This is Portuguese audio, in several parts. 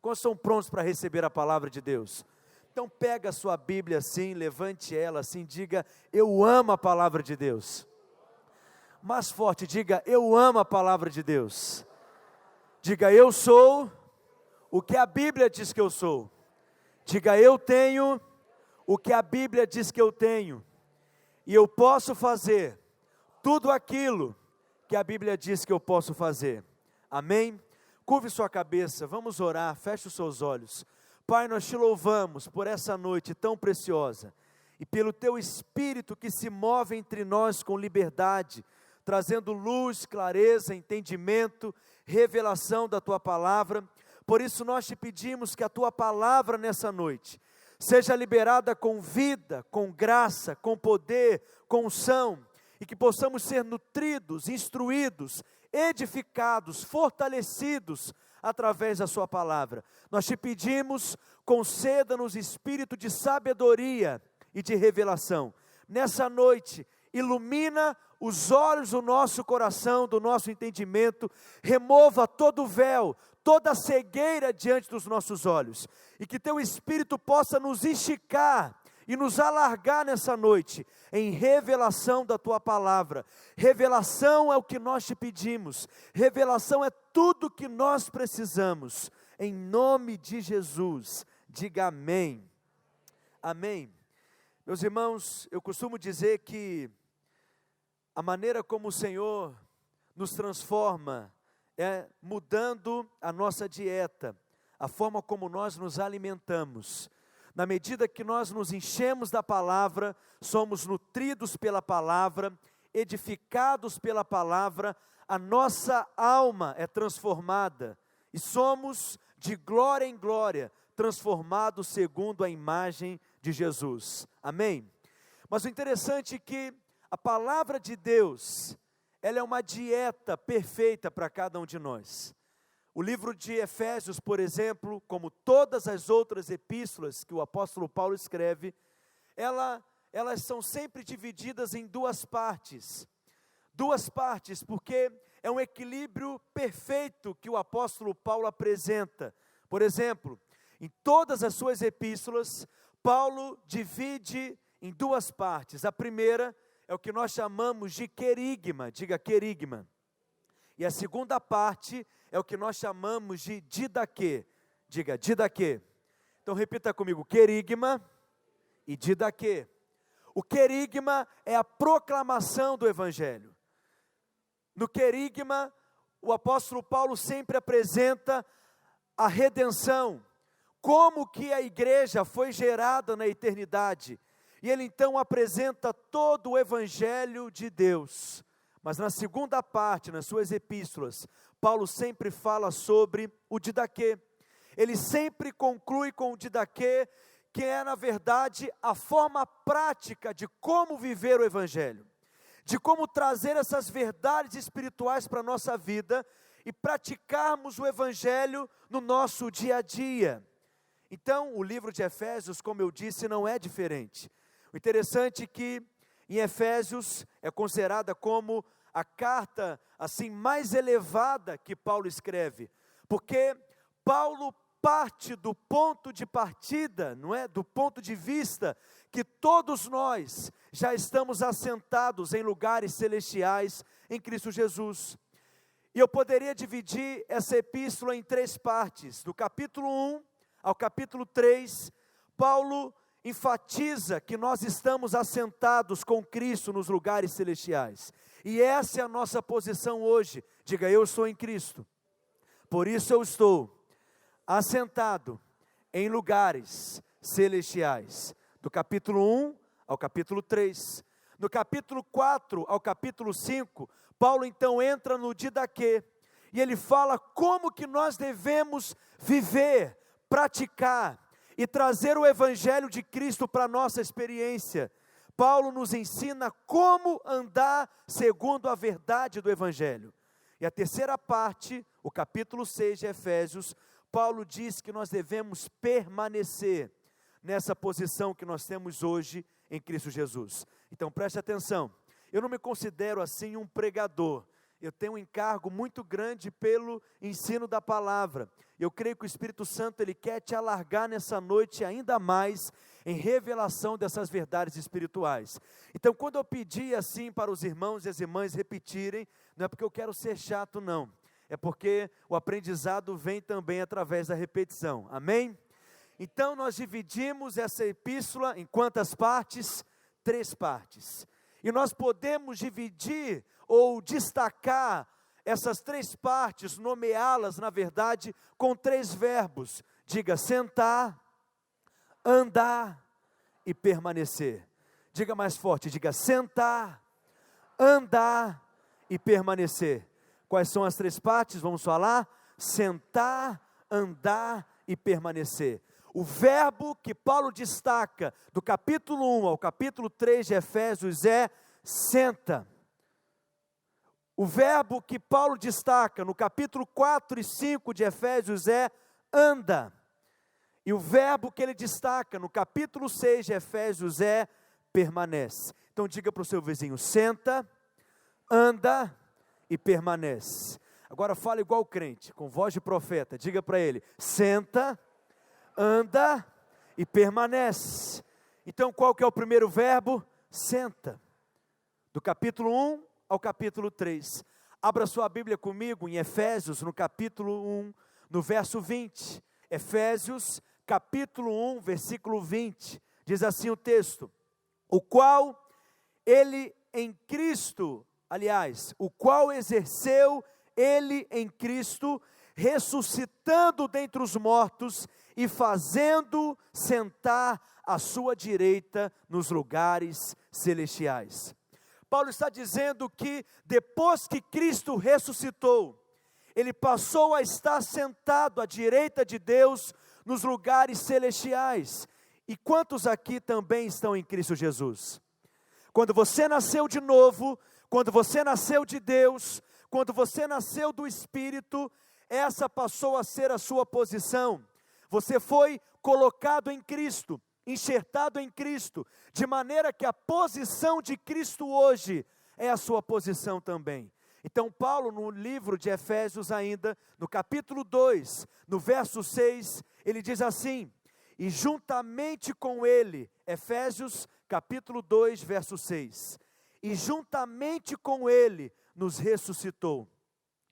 Quantos estão prontos para receber a palavra de Deus? Então pega a sua Bíblia assim, levante ela assim, diga: eu amo a palavra de Deus. Mais forte, diga: eu amo a palavra de Deus. Diga: eu sou o que a Bíblia diz que eu sou. Diga: eu tenho o que a Bíblia diz que eu tenho. E eu posso fazer tudo aquilo que a Bíblia diz que eu posso fazer. Amém? Curve sua cabeça, vamos orar, feche os seus olhos. Pai, nós te louvamos por essa noite tão preciosa e pelo teu Espírito que se move entre nós com liberdade, trazendo luz, clareza, entendimento, revelação da tua palavra. Por isso nós te pedimos que a tua palavra nessa noite seja liberada com vida, com graça, com poder, com unção, e que possamos ser nutridos, instruídos, edificados, fortalecidos através da sua palavra. Nós te pedimos, conceda-nos espírito de sabedoria e de revelação. Nessa noite, ilumina os olhos do nosso coração, do nosso entendimento, remova todo o véu, toda a cegueira diante dos nossos olhos, e que teu Espírito possa nos esticar e nos alargar nessa noite, em revelação da tua palavra. Revelação é o que nós te pedimos, revelação é tudo que nós precisamos, em nome de Jesus, diga amém. Amém. Meus irmãos, eu costumo dizer que a maneira como o Senhor nos transforma é mudando a nossa dieta, a forma como nós nos alimentamos. Na medida que nós nos enchemos da palavra, somos nutridos pela palavra, edificados pela palavra, a nossa alma é transformada e somos de glória em glória, transformados segundo a imagem de Jesus. Amém? Mas o interessante é que a palavra de Deus, ela é uma dieta perfeita para cada um de nós. O livro de Efésios, por exemplo, como todas as outras epístolas que o apóstolo Paulo escreve, elas são sempre divididas em duas partes. Duas partes, porque é um equilíbrio perfeito que o apóstolo Paulo apresenta. Por exemplo, em todas as suas epístolas, Paulo divide em duas partes. A primeira é o que nós chamamos de querigma, diga querigma. E a segunda parte é o que nós chamamos de didaquê, diga didaquê. Então repita comigo: querigma e didaquê. O querigma é a proclamação do Evangelho. No querigma, o apóstolo Paulo sempre apresenta a redenção, como que a igreja foi gerada na eternidade, e ele então apresenta todo o Evangelho de Deus. Mas na segunda parte, nas suas epístolas, Paulo sempre fala sobre o didaquê. Ele sempre conclui com o didaquê, que é na verdade a forma prática de como viver o Evangelho, de como trazer essas verdades espirituais para a nossa vida e praticarmos o Evangelho no nosso dia a dia. Então, o livro de Efésios, como eu disse, não é diferente. O interessante é que em Efésios é considerada como a carta assim mais elevada que Paulo escreve, porque Paulo parte do ponto de partida, não é? Do ponto de vista que todos nós já estamos assentados em lugares celestiais em Cristo Jesus. E eu poderia dividir essa epístola em três partes. Do capítulo 1 ao capítulo 3, Paulo enfatiza que nós estamos assentados com Cristo nos lugares celestiais. E essa é a nossa posição hoje. Diga: eu estou em Cristo. Por isso eu estou assentado em lugares celestiais. Do capítulo 1 ao capítulo 3. No capítulo 4 ao capítulo 5, Paulo então entra no didaquê. E ele fala como que nós devemos viver, praticar e trazer o Evangelho de Cristo para a nossa experiência. Paulo nos ensina como andar segundo a verdade do Evangelho. E a terceira parte, o capítulo 6 de Efésios, Paulo diz que nós devemos permanecer nessa posição que nós temos hoje em Cristo Jesus. Então preste atenção, eu não me considero assim um pregador, eu tenho um encargo muito grande pelo ensino da palavra. Eu creio que o Espírito Santo, ele quer te alargar nessa noite ainda mais em revelação dessas verdades espirituais. Então, quando eu pedi assim para os irmãos e as irmãs repetirem, não é porque eu quero ser chato, não. É porque o aprendizado vem também através da repetição. Amém? Então, nós dividimos essa epístola em quantas partes? 3 partes. E nós podemos dividir ou destacar essas 3 partes, nomeá-las, na verdade, com 3 verbos. Diga: sentar, andar e permanecer. Diga mais forte, diga: sentar, andar e permanecer. Quais são as 3 partes? Vamos falar? Sentar, andar e permanecer. O verbo que Paulo destaca do capítulo 1 ao capítulo 3 de Efésios é senta. O verbo que Paulo destaca no capítulo 4 e 5 de Efésios é anda. E o verbo que ele destaca no capítulo 6 de Efésios é permanece. Então diga para o seu vizinho: senta, anda e permanece. Agora fala igual crente, com voz de profeta. Diga para ele: senta, anda e permanece. Então qual que é o primeiro verbo? Senta. Do capítulo 1 ao capítulo 3. Abra sua Bíblia comigo em Efésios, no capítulo 1, no verso 20. Efésios, capítulo 1, versículo 20. Diz assim o texto: o qual ele em Cristo, o qual exerceu ele em Cristo, ressuscitando dentre os mortos e fazendo sentar à sua direita nos lugares celestiais. Paulo está dizendo que depois que Cristo ressuscitou, ele passou a estar sentado à direita de Deus nos lugares celestiais. E quantos aqui também estão em Cristo Jesus? Quando você nasceu de novo, quando você nasceu de Deus, quando você nasceu do Espírito, essa passou a ser a sua posição. Você foi colocado em Cristo, enxertado em Cristo, de maneira que a posição de Cristo hoje é a sua posição também. Então Paulo, no livro de Efésios ainda, no capítulo 2, no verso 6, ele diz assim: e juntamente com ele, Efésios capítulo 2, verso 6, e juntamente com ele nos ressuscitou,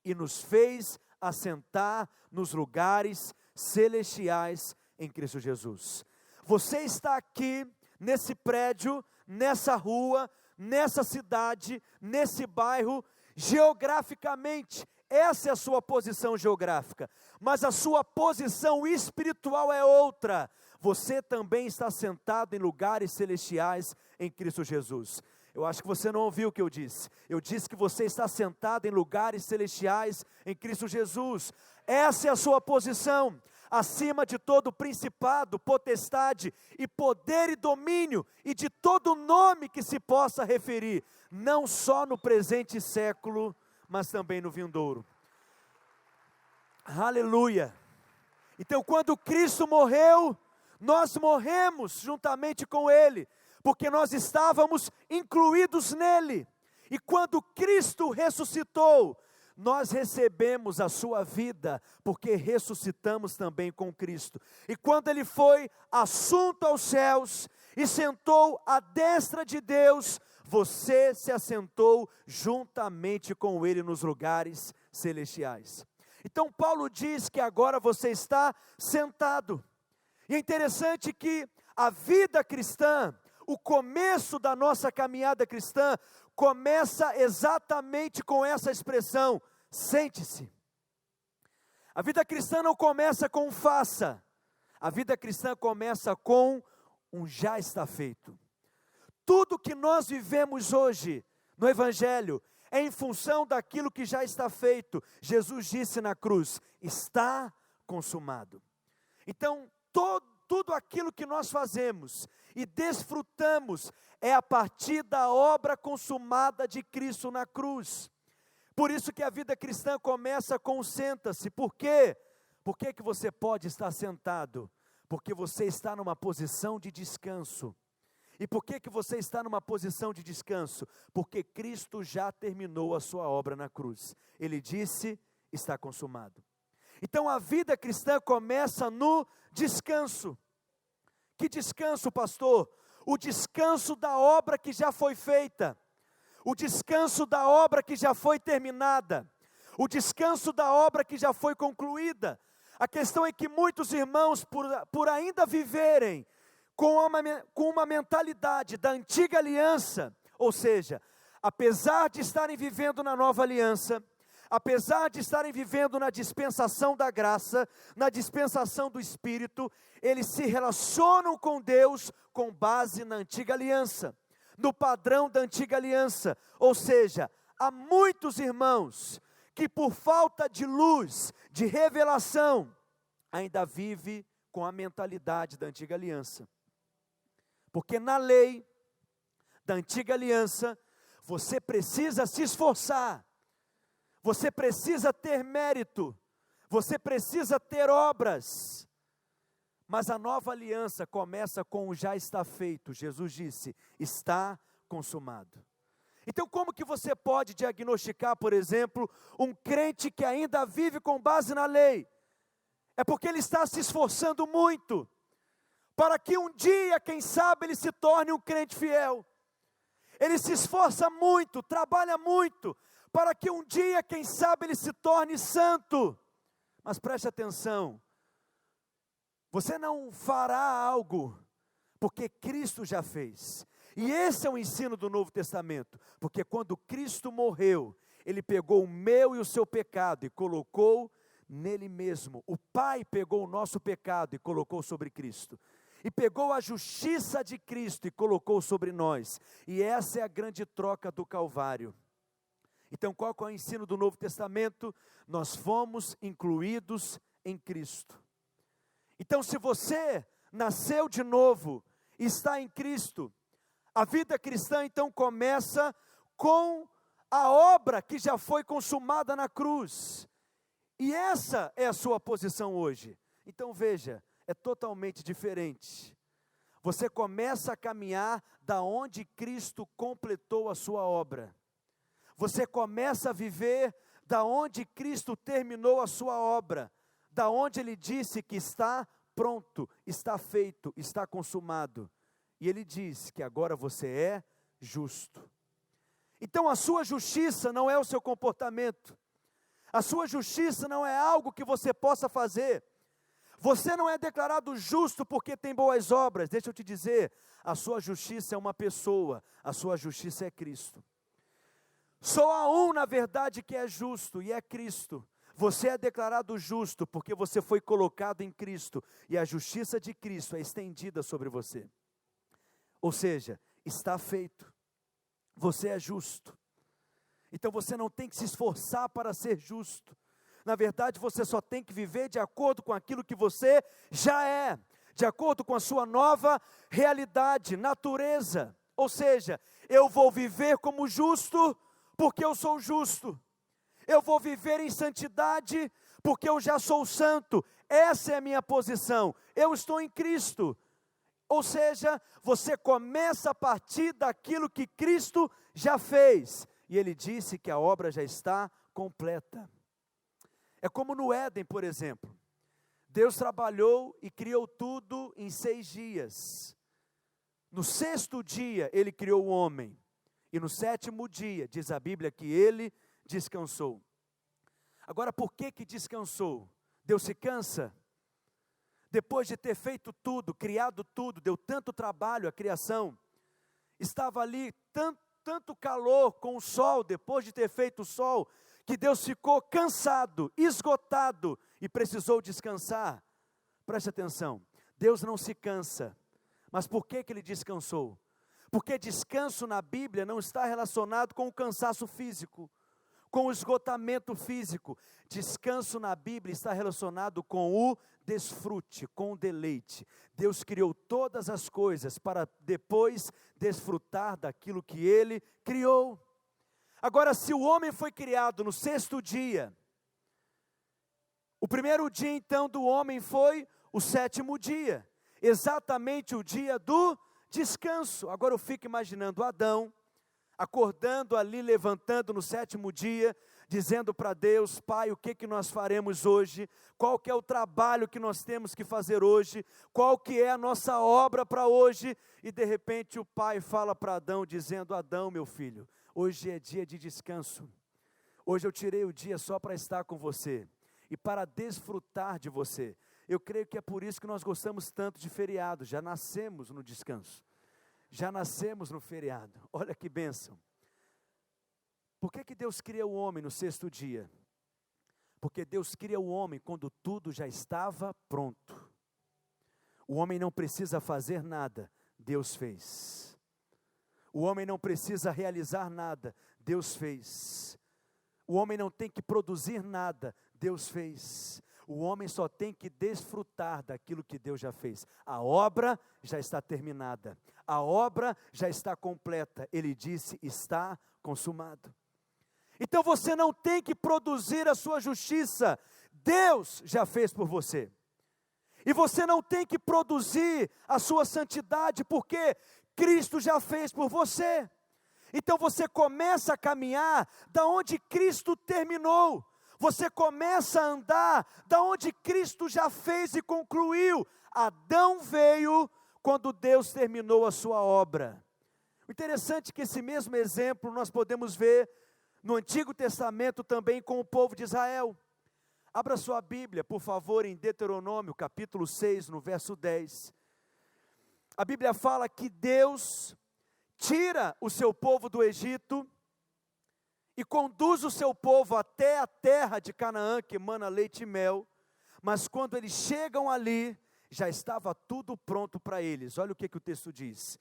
e nos fez assentar nos lugares celestiais em Cristo Jesus. Você está aqui, nesse prédio, nessa rua, nessa cidade, nesse bairro, geograficamente, essa é a sua posição geográfica, mas a sua posição espiritual é outra. Você também está sentado em lugares celestiais em Cristo Jesus. Eu acho que você não ouviu o que eu disse. Eu disse que você está sentado em lugares celestiais em Cristo Jesus. Essa é a sua posição, acima de todo principado, potestade e poder e domínio, e de todo nome que se possa referir, não só no presente século, mas também no vindouro. Aleluia! Então, quando Cristo morreu, nós morremos juntamente com Ele, porque nós estávamos incluídos nele. E quando Cristo ressuscitou, nós recebemos a sua vida, porque ressuscitamos também com Cristo. E quando Ele foi assunto aos céus e sentou à destra de Deus, você se assentou juntamente com Ele nos lugares celestiais. Então Paulo diz que agora você está sentado. E é interessante que a vida cristã, o começo da nossa caminhada cristã, começa exatamente com essa expressão: sente-se. A vida cristã não começa com um faça, a vida cristã começa com um já está feito. Tudo que nós vivemos hoje no Evangelho é em função daquilo que já está feito. Jesus disse na cruz: está consumado. Então, tudo aquilo que nós fazemos e desfrutamos é a partir da obra consumada de Cristo na cruz. Por isso que a vida cristã começa com senta-se. Por quê? Por que você pode estar sentado? Porque você está numa posição de descanso. E por que você está numa posição de descanso? Porque Cristo já terminou a sua obra na cruz. Ele disse, está consumado. Então a vida cristã começa no descanso. Que descanso, pastor? O descanso da obra que já foi feita. O descanso da obra que já foi terminada. O descanso da obra que já foi concluída. A questão é que muitos irmãos, por ainda viverem com uma mentalidade da antiga aliança, ou seja, apesar de estarem vivendo na nova aliança, apesar de estarem vivendo na dispensação da graça, na dispensação do Espírito, eles se relacionam com Deus com base na antiga aliança, no padrão da antiga aliança. Ou seja, há muitos irmãos que por falta de luz, de revelação, ainda vive com a mentalidade da antiga aliança. Porque na lei da antiga aliança, você precisa se esforçar, você precisa ter mérito, você precisa ter obras. Mas a nova aliança começa com o já está feito. Jesus disse, está consumado. Então como que você pode diagnosticar, por exemplo, um crente que ainda vive com base na lei? É porque ele está se esforçando muito, para que um dia, quem sabe, ele se torne um crente fiel. Ele se esforça muito, trabalha muito, para que um dia, quem sabe, ele se torne santo. Mas preste atenção, você não fará algo, porque Cristo já fez. E esse é o ensino do Novo Testamento, porque quando Cristo morreu, Ele pegou o meu e o seu pecado e colocou nele mesmo. O Pai pegou o nosso pecado e colocou sobre Cristo. E pegou a justiça de Cristo e colocou sobre nós. E essa é a grande troca do Calvário. Então qual é o ensino do Novo Testamento? Nós fomos incluídos em Cristo. Então se você nasceu de novo, está em Cristo, a vida cristã então começa com a obra que já foi consumada na cruz. E essa é a sua posição hoje. Então veja, é totalmente diferente. Você começa a caminhar da onde Cristo completou a sua obra. Você começa a viver da onde Cristo terminou a sua obra. Da onde Ele disse que está pronto, está feito, está consumado. E Ele diz que agora você é justo. Então a sua justiça não é o seu comportamento. A sua justiça não é algo que você possa fazer. Você não é declarado justo porque tem boas obras. Deixa eu te dizer, a sua justiça é uma pessoa, a sua justiça é Cristo. Só há um, na verdade, que é justo, e é Cristo. Você é declarado justo porque você foi colocado em Cristo, e a justiça de Cristo é estendida sobre você. Ou seja, está feito. Você é justo. Então você não tem que se esforçar para ser justo. Na verdade, você só tem que viver de acordo com aquilo que você já é, de acordo com a sua nova realidade, natureza. Ou seja, eu vou viver como justo, porque eu sou justo. Eu vou viver em santidade, porque eu já sou santo. Essa é a minha posição. Eu estou em Cristo. Ou seja, você começa a partir daquilo que Cristo já fez. E Ele disse que a obra já está completa. É como no Éden, por exemplo. Deus trabalhou e criou tudo em 6 dias. No 6º dia, Ele criou o homem. E no 7º dia, diz a Bíblia que Ele descansou. Agora, por que descansou? Deus se cansa? Depois de ter feito tudo, criado tudo, deu tanto trabalho a criação. Estava ali tanto calor com o sol, depois de ter feito o sol, que Deus ficou cansado, esgotado e precisou descansar. Preste atenção, Deus não se cansa, mas por que Ele descansou? Porque descanso na Bíblia não está relacionado com o cansaço físico, com o esgotamento físico. Descanso na Bíblia está relacionado com o desfrute, com o deleite. Deus criou todas as coisas para depois desfrutar daquilo que Ele criou. Agora, se o homem foi criado no 6º dia, o primeiro dia então do homem foi o 7º dia, exatamente o dia do descanso. Agora eu fico imaginando Adão, acordando ali, levantando no 7º dia, dizendo para Deus: Pai, o que nós faremos hoje? Qual que é o trabalho que nós temos que fazer hoje? Qual que é a nossa obra para hoje? E de repente o Pai fala para Adão, dizendo: Adão, meu filho, hoje é dia de descanso. Hoje eu tirei o dia só para estar com você e para desfrutar de você. Eu creio que é por isso que nós gostamos tanto de feriado, já nascemos no descanso. Já nascemos no feriado. Olha que bênção. Por que Deus cria o homem no 6º dia? Porque Deus cria o homem quando tudo já estava pronto. O homem não precisa fazer nada, Deus fez. O homem não precisa realizar nada, Deus fez. O homem não tem que produzir nada, Deus fez. O homem só tem que desfrutar daquilo que Deus já fez. A obra já está terminada. A obra já está completa. Ele disse: está consumado. Então você não tem que produzir a sua justiça. Deus já fez por você. E você não tem que produzir a sua santidade, porque Cristo já fez por você. Então você começa a caminhar da onde Cristo terminou. Você começa a andar da onde Cristo já fez e concluiu. Adão veio quando Deus terminou a sua obra. O interessante é que esse mesmo exemplo nós podemos ver no Antigo Testamento também com o povo de Israel. Abra sua Bíblia, por favor, em Deuteronômio, capítulo 6, no verso 10. A Bíblia fala que Deus tira o seu povo do Egito e conduz o seu povo até a terra de Canaã, que emana leite e mel, mas quando eles chegam ali, já estava tudo pronto para eles. Olha o que o texto diz: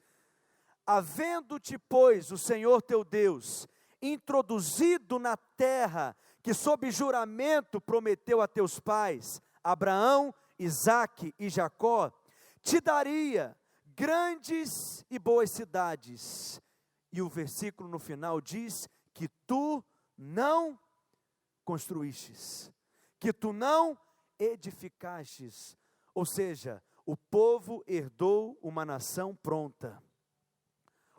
havendo-te, pois, o Senhor teu Deus introduzido na terra que sob juramento prometeu a teus pais, Abraão, Isaque e Jacó, te daria grandes e boas cidades. E o versículo no final diz que tu não construístes, que tu não edificastes. Ou seja, o povo herdou uma nação pronta.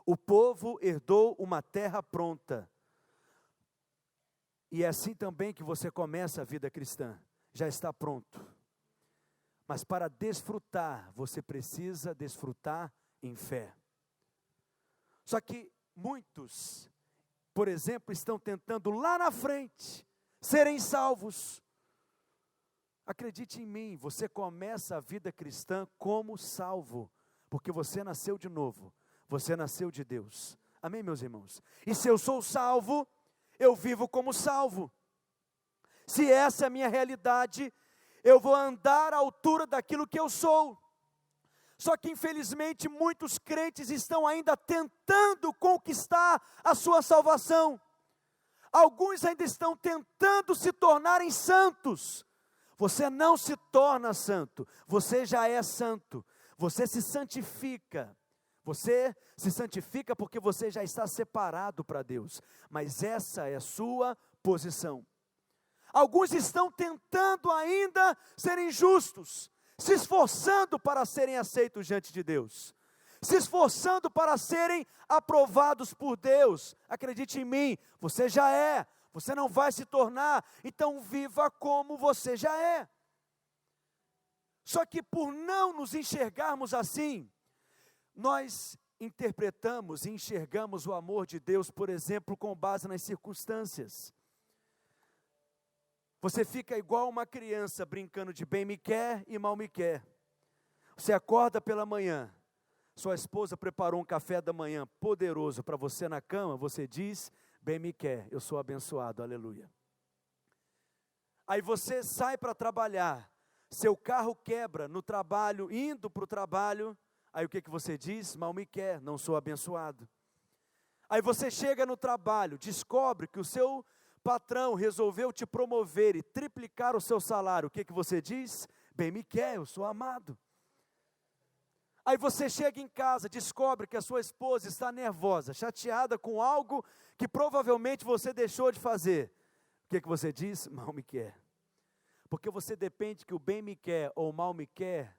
O povo herdou uma terra pronta. E é assim também que você começa a vida cristã. Já está pronto. Mas para desfrutar, você precisa desfrutar em fé. Só que muitos, por exemplo, estão tentando lá na frente serem salvos. Acredite em mim, você começa a vida cristã como salvo, porque você nasceu de novo, você nasceu de Deus. Amém, meus irmãos? E se eu sou salvo, eu vivo como salvo. Se essa é a minha realidade, eu vou andar à altura daquilo que eu sou. Só que infelizmente muitos crentes estão ainda tentando conquistar a sua salvação. Alguns ainda estão tentando se tornarem santos. Você não se torna santo, você já é santo. Você se santifica. Você se santifica porque você já está separado para Deus. Mas essa é a sua posição. Alguns estão tentando ainda serem justos, se esforçando para serem aceitos diante de Deus, se esforçando para serem aprovados por Deus. Acredite em mim, você já é, você não vai se tornar, então viva como você já é. Só que por não nos enxergarmos assim, nós interpretamos e enxergamos o amor de Deus, por exemplo, com base nas circunstâncias. Você fica igual uma criança brincando de bem me quer e mal me quer. Você acorda pela manhã, sua esposa preparou um café da manhã poderoso para você na cama, você diz, bem me quer, eu sou abençoado, aleluia. Aí você sai para trabalhar, seu carro quebra no trabalho, indo para o trabalho, aí o que você diz? Mal me quer, não sou abençoado. Aí você chega no trabalho, descobre que o seu patrão resolveu te promover e triplicar o seu salário, o que você diz? Bem me quer, eu sou amado. Aí você chega em casa, descobre que a sua esposa está nervosa, chateada com algo que provavelmente você deixou de fazer. O que você diz? Mal me quer. Porque você depende que o bem me quer ou mal me quer,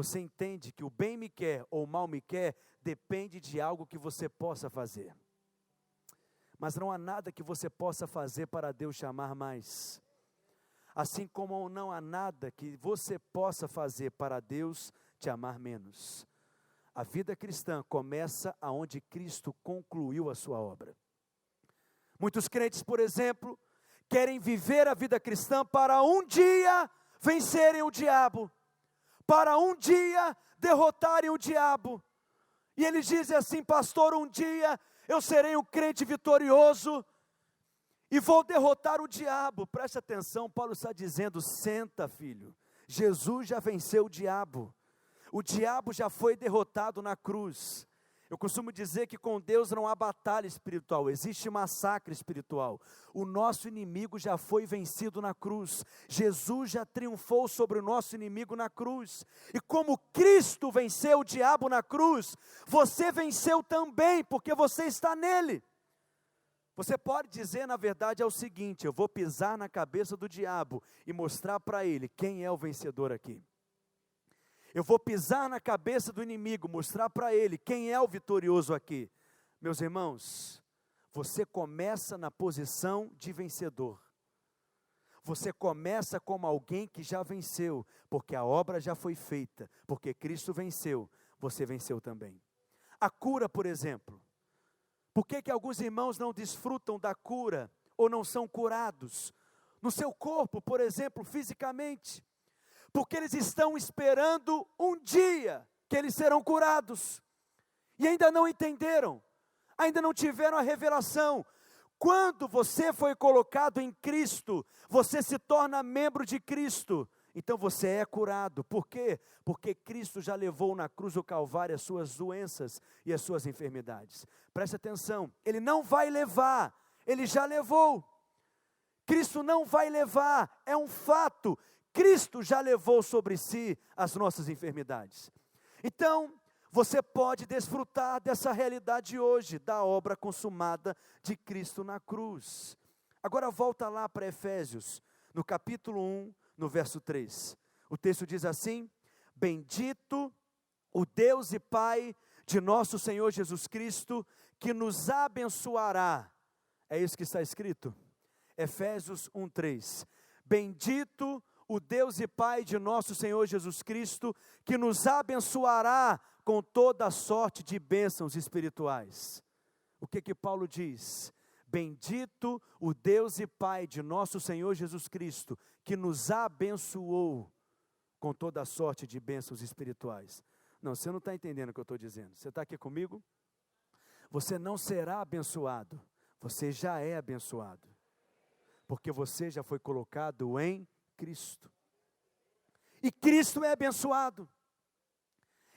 você entende que o bem me quer ou o mal me quer depende de algo que você possa fazer. Mas não há nada que você possa fazer para Deus te amar mais. Assim como não há nada que você possa fazer para Deus te amar menos. A vida cristã começa aonde Cristo concluiu a sua obra. Muitos crentes, por exemplo, querem viver a vida cristã para um dia vencerem o diabo, para um dia derrotarem o diabo. E eles dizem assim: pastor, um dia eu serei um crente vitorioso e vou derrotar o diabo. Preste atenção, Paulo está dizendo: senta, filho, Jesus já venceu o diabo já foi derrotado na cruz. Eu costumo dizer que com Deus não há batalha espiritual, existe massacre espiritual. O nosso inimigo já foi vencido na cruz, Jesus já triunfou sobre o nosso inimigo na cruz, e como Cristo venceu o diabo na cruz, você venceu também, porque você está nele. Você pode dizer, na verdade, é o seguinte: eu vou pisar na cabeça do diabo e mostrar para ele quem é o vencedor aqui. Eu vou pisar na cabeça do inimigo, mostrar para ele quem é o vitorioso aqui. Meus irmãos, você começa na posição de vencedor. Você começa como alguém que já venceu, porque a obra já foi feita, porque Cristo venceu, você venceu também. A cura, por exemplo. Por que alguns irmãos não desfrutam da cura, ou não são curados? No seu corpo, por exemplo, fisicamente. Porque eles estão esperando um dia que eles serão curados, e ainda não entenderam, ainda não tiveram a revelação. Quando você foi colocado em Cristo, você se torna membro de Cristo, então você é curado. Por quê? Porque Cristo já levou na cruz do Calvário as suas doenças e as suas enfermidades. Preste atenção, Ele não vai levar, Ele já levou. Cristo não vai levar, é um fato. Cristo já levou sobre si as nossas enfermidades. Então, você pode desfrutar dessa realidade hoje, da obra consumada de Cristo na cruz. Agora volta lá para Efésios, no capítulo 1, no verso 3. O texto diz assim: bendito o Deus e Pai de nosso Senhor Jesus Cristo, que nos abençoará. É isso que está escrito? Efésios 1, 3. Bendito o Deus e Pai de nosso Senhor Jesus Cristo, que nos abençoará com toda a sorte de bênçãos espirituais. O que Paulo diz? Bendito o Deus e Pai de nosso Senhor Jesus Cristo, que nos abençoou com toda a sorte de bênçãos espirituais. Não, você não está entendendo o que eu estou dizendo. Você está aqui comigo? Você não será abençoado, você já é abençoado, porque você já foi colocado em Cristo, e Cristo é abençoado.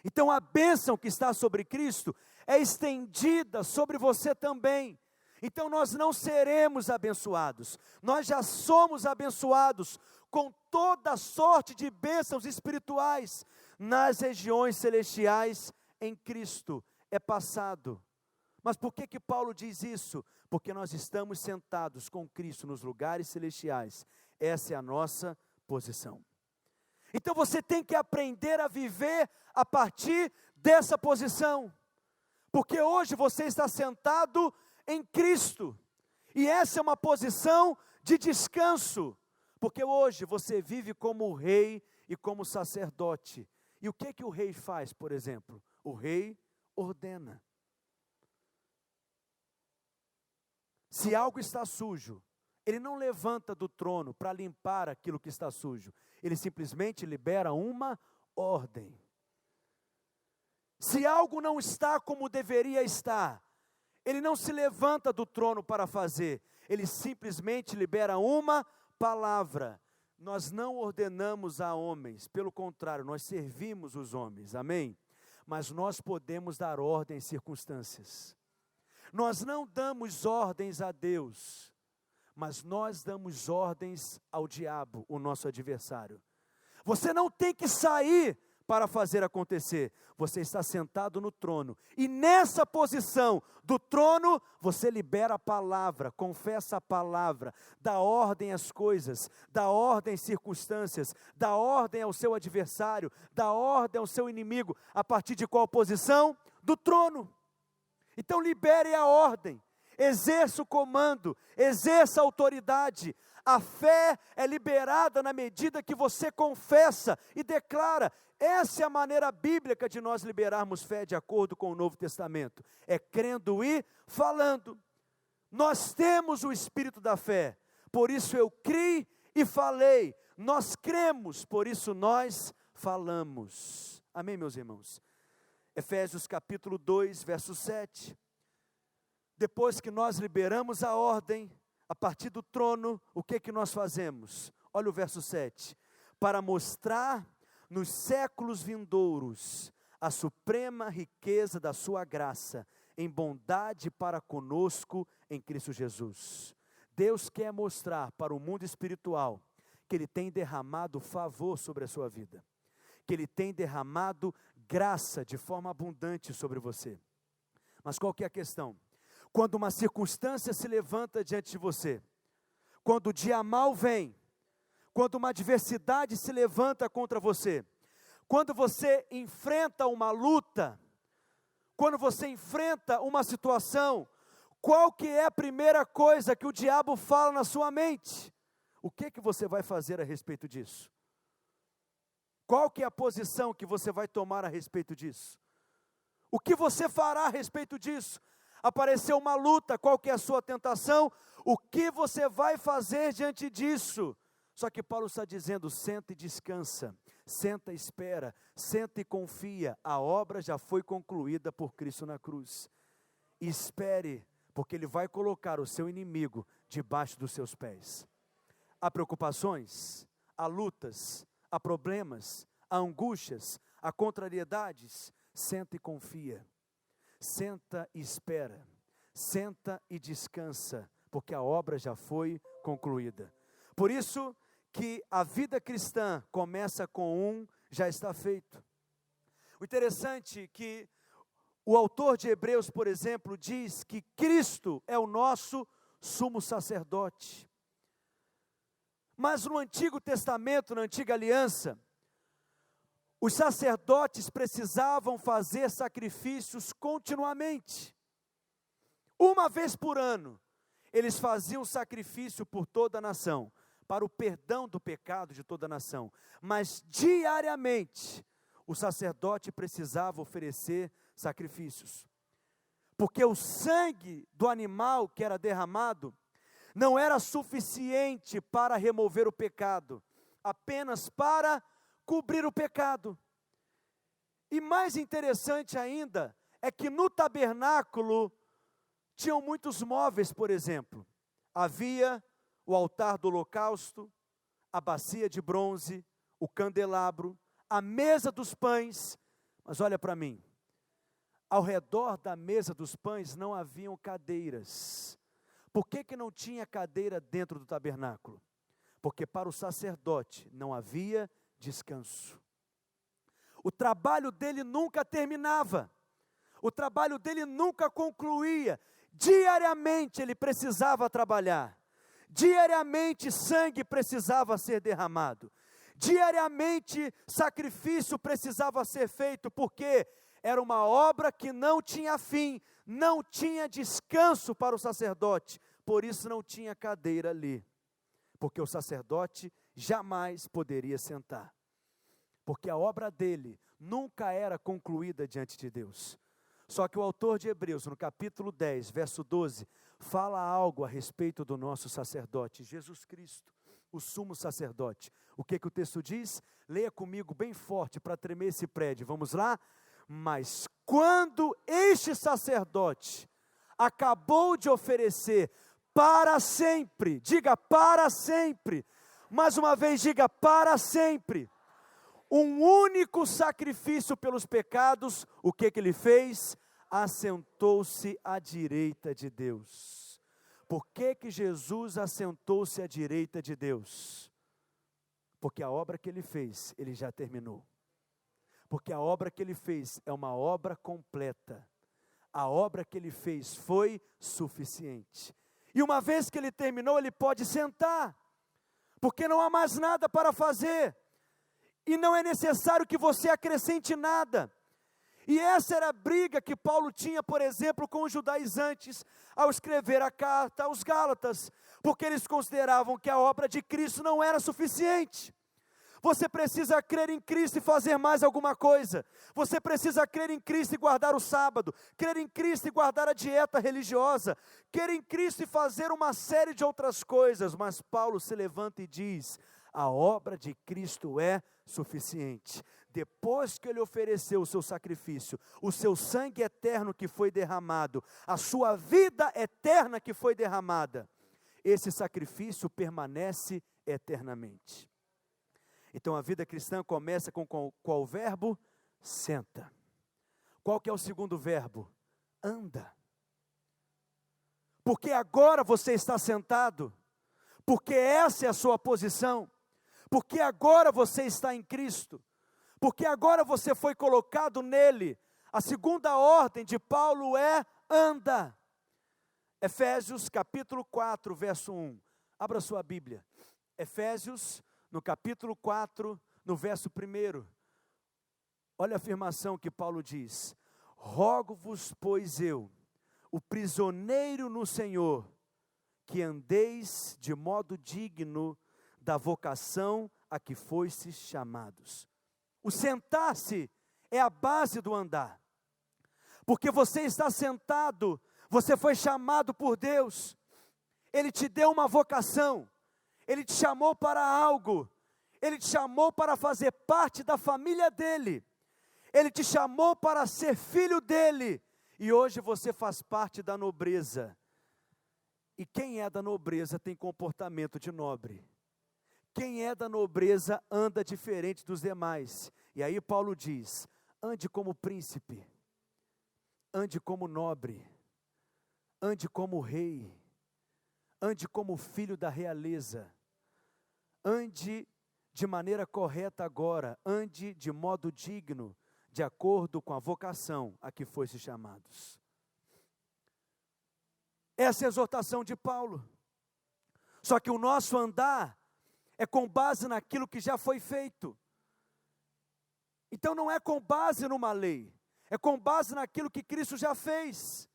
Então a bênção que está sobre Cristo é estendida sobre você também. Então nós não seremos abençoados, nós já somos abençoados com toda sorte de bênçãos espirituais nas regiões celestiais em Cristo. É passado. Mas por que Paulo diz isso? Porque nós estamos sentados com Cristo nos lugares celestiais. Essa é a nossa posição. Então você tem que aprender a viver a partir dessa posição. Porque hoje você está sentado em Cristo. E essa é uma posição de descanso. Porque hoje você vive como rei e como sacerdote. E o que o rei faz, por exemplo? O rei ordena. Se algo está sujo, ele não levanta do trono para limpar aquilo que está sujo. Ele simplesmente libera uma ordem. Se algo não está como deveria estar, ele não se levanta do trono para fazer. Ele simplesmente libera uma palavra. Nós não ordenamos a homens, pelo contrário, nós servimos os homens, amém? Mas nós podemos dar ordem em circunstâncias. Nós não damos ordens a Deus, mas nós damos ordens ao diabo, o nosso adversário. Você não tem que sair para fazer acontecer. Você está sentado no trono, e nessa posição do trono, você libera a palavra, confessa a palavra, dá ordem às coisas, dá ordem às circunstâncias, dá ordem ao seu adversário, dá ordem ao seu inimigo, a partir de qual posição? Do trono. Então libere a ordem, exerça o comando, exerça a autoridade. A fé é liberada na medida que você confessa e declara. Essa é a maneira bíblica de nós liberarmos fé de acordo com o Novo Testamento. É crendo e falando. Nós temos o espírito da fé, por isso eu criei e falei. Nós cremos, por isso nós falamos. Amém, meus irmãos? Efésios capítulo 2, verso 7. Depois que nós liberamos a ordem, a partir do trono, o que nós fazemos? Olha o verso 7. Para mostrar nos séculos vindouros a suprema riqueza da sua graça, em bondade para conosco em Cristo Jesus. Deus quer mostrar para o mundo espiritual que Ele tem derramado favor sobre a sua vida, que Ele tem derramado graça de forma abundante sobre você. Mas qual que é a questão? Quando uma circunstância se levanta diante de você, quando o dia mal vem, quando uma adversidade se levanta contra você, quando você enfrenta uma luta, quando você enfrenta uma situação, qual que é a primeira coisa que o diabo fala na sua mente? O que você vai fazer a respeito disso? Qual que é a posição que você vai tomar a respeito disso? O que você fará a respeito disso? Apareceu uma luta, qual que é a sua tentação? O que você vai fazer diante disso? Só que Paulo está dizendo, senta e descansa, senta e espera, senta e confia, a obra já foi concluída por Cristo na cruz. E espere, porque Ele vai colocar o seu inimigo debaixo dos seus pés. Há preocupações, há lutas, há problemas, há angústias, há contrariedades, senta e confia. Senta e espera, senta e descansa, porque a obra já foi concluída. Por isso que a vida cristã começa com já está feito. O interessante é que o autor de Hebreus, por exemplo, diz que Cristo é o nosso sumo sacerdote. Mas no Antigo Testamento, na Antiga Aliança, os sacerdotes precisavam fazer sacrifícios continuamente. Uma vez por ano, eles faziam sacrifício por toda a nação, para o perdão do pecado de toda a nação. Mas diariamente, o sacerdote precisava oferecer sacrifícios. Porque o sangue do animal que era derramado, não era suficiente para remover o pecado, apenas para cobrir o pecado. E mais interessante ainda, é que no tabernáculo, tinham muitos móveis, por exemplo. Havia o altar do holocausto, a bacia de bronze, o candelabro, a mesa dos pães. Mas olha para mim, ao redor da mesa dos pães não haviam cadeiras. Por que não tinha cadeira dentro do tabernáculo? Porque para o sacerdote não havia descanso. O trabalho dele nunca terminava, o trabalho dele nunca concluía. Diariamente ele precisava trabalhar, diariamente sangue precisava ser derramado, diariamente sacrifício precisava ser feito, porque era uma obra que não tinha fim, não tinha descanso para o sacerdote, por isso não tinha cadeira ali, porque o sacerdote jamais poderia sentar, porque a obra dele nunca era concluída diante de Deus. Só que o autor de Hebreus, no capítulo 10, verso 12, fala algo a respeito do nosso sacerdote, Jesus Cristo, o sumo sacerdote. O que o texto diz? Leia comigo bem forte para tremer esse prédio, vamos lá? Mas quando este sacerdote acabou de oferecer para sempre, diga para sempre, mais uma vez diga para sempre, um único sacrifício pelos pecados, o que ele fez? Assentou-se à direita de Deus. Por que Jesus assentou-se à direita de Deus? Porque a obra que ele fez, ele já terminou. Porque a obra que ele fez é uma obra completa. A obra que ele fez foi suficiente. E uma vez que ele terminou, ele pode sentar, porque não há mais nada para fazer. E não é necessário que você acrescente nada. E essa era a briga que Paulo tinha, por exemplo, com os judaizantes, ao escrever a carta aos Gálatas, porque eles consideravam que a obra de Cristo não era suficiente. Você precisa crer em Cristo e fazer mais alguma coisa. Você precisa crer em Cristo e guardar o sábado, crer em Cristo e guardar a dieta religiosa, crer em Cristo e fazer uma série de outras coisas. Mas Paulo se levanta e diz: a obra de Cristo é suficiente. Depois que ele ofereceu o seu sacrifício, o seu sangue eterno que foi derramado, a sua vida eterna que foi derramada, esse sacrifício permanece eternamente. Então a vida cristã começa com qual verbo? Senta. Qual que é o segundo verbo? Anda. Porque agora você está sentado, porque essa é a sua posição, porque agora você está em Cristo, porque agora você foi colocado nele. A segunda ordem de Paulo é anda. Efésios capítulo 4, verso 1. Abra sua Bíblia. Efésios no capítulo 4, no verso 1, olha a afirmação que Paulo diz: rogo-vos, pois eu, o prisioneiro no Senhor, que andeis de modo digno da vocação a que fostes chamados. O sentar-se é a base do andar, porque você está sentado, você foi chamado por Deus, Ele te deu uma vocação, Ele te chamou para algo, Ele te chamou para fazer parte da família dEle, Ele te chamou para ser filho dEle, e hoje você faz parte da nobreza. E quem é da nobreza tem comportamento de nobre. Quem é da nobreza anda diferente dos demais. E aí Paulo diz: ande como príncipe, ande como nobre, ande como rei, ande como filho da realeza, ande de maneira correta agora, ande de modo digno, de acordo com a vocação a que foste chamados. Essa é a exortação de Paulo. Só que o nosso andar é com base naquilo que já foi feito. Então não é com base numa lei, é com base naquilo que Cristo já fez.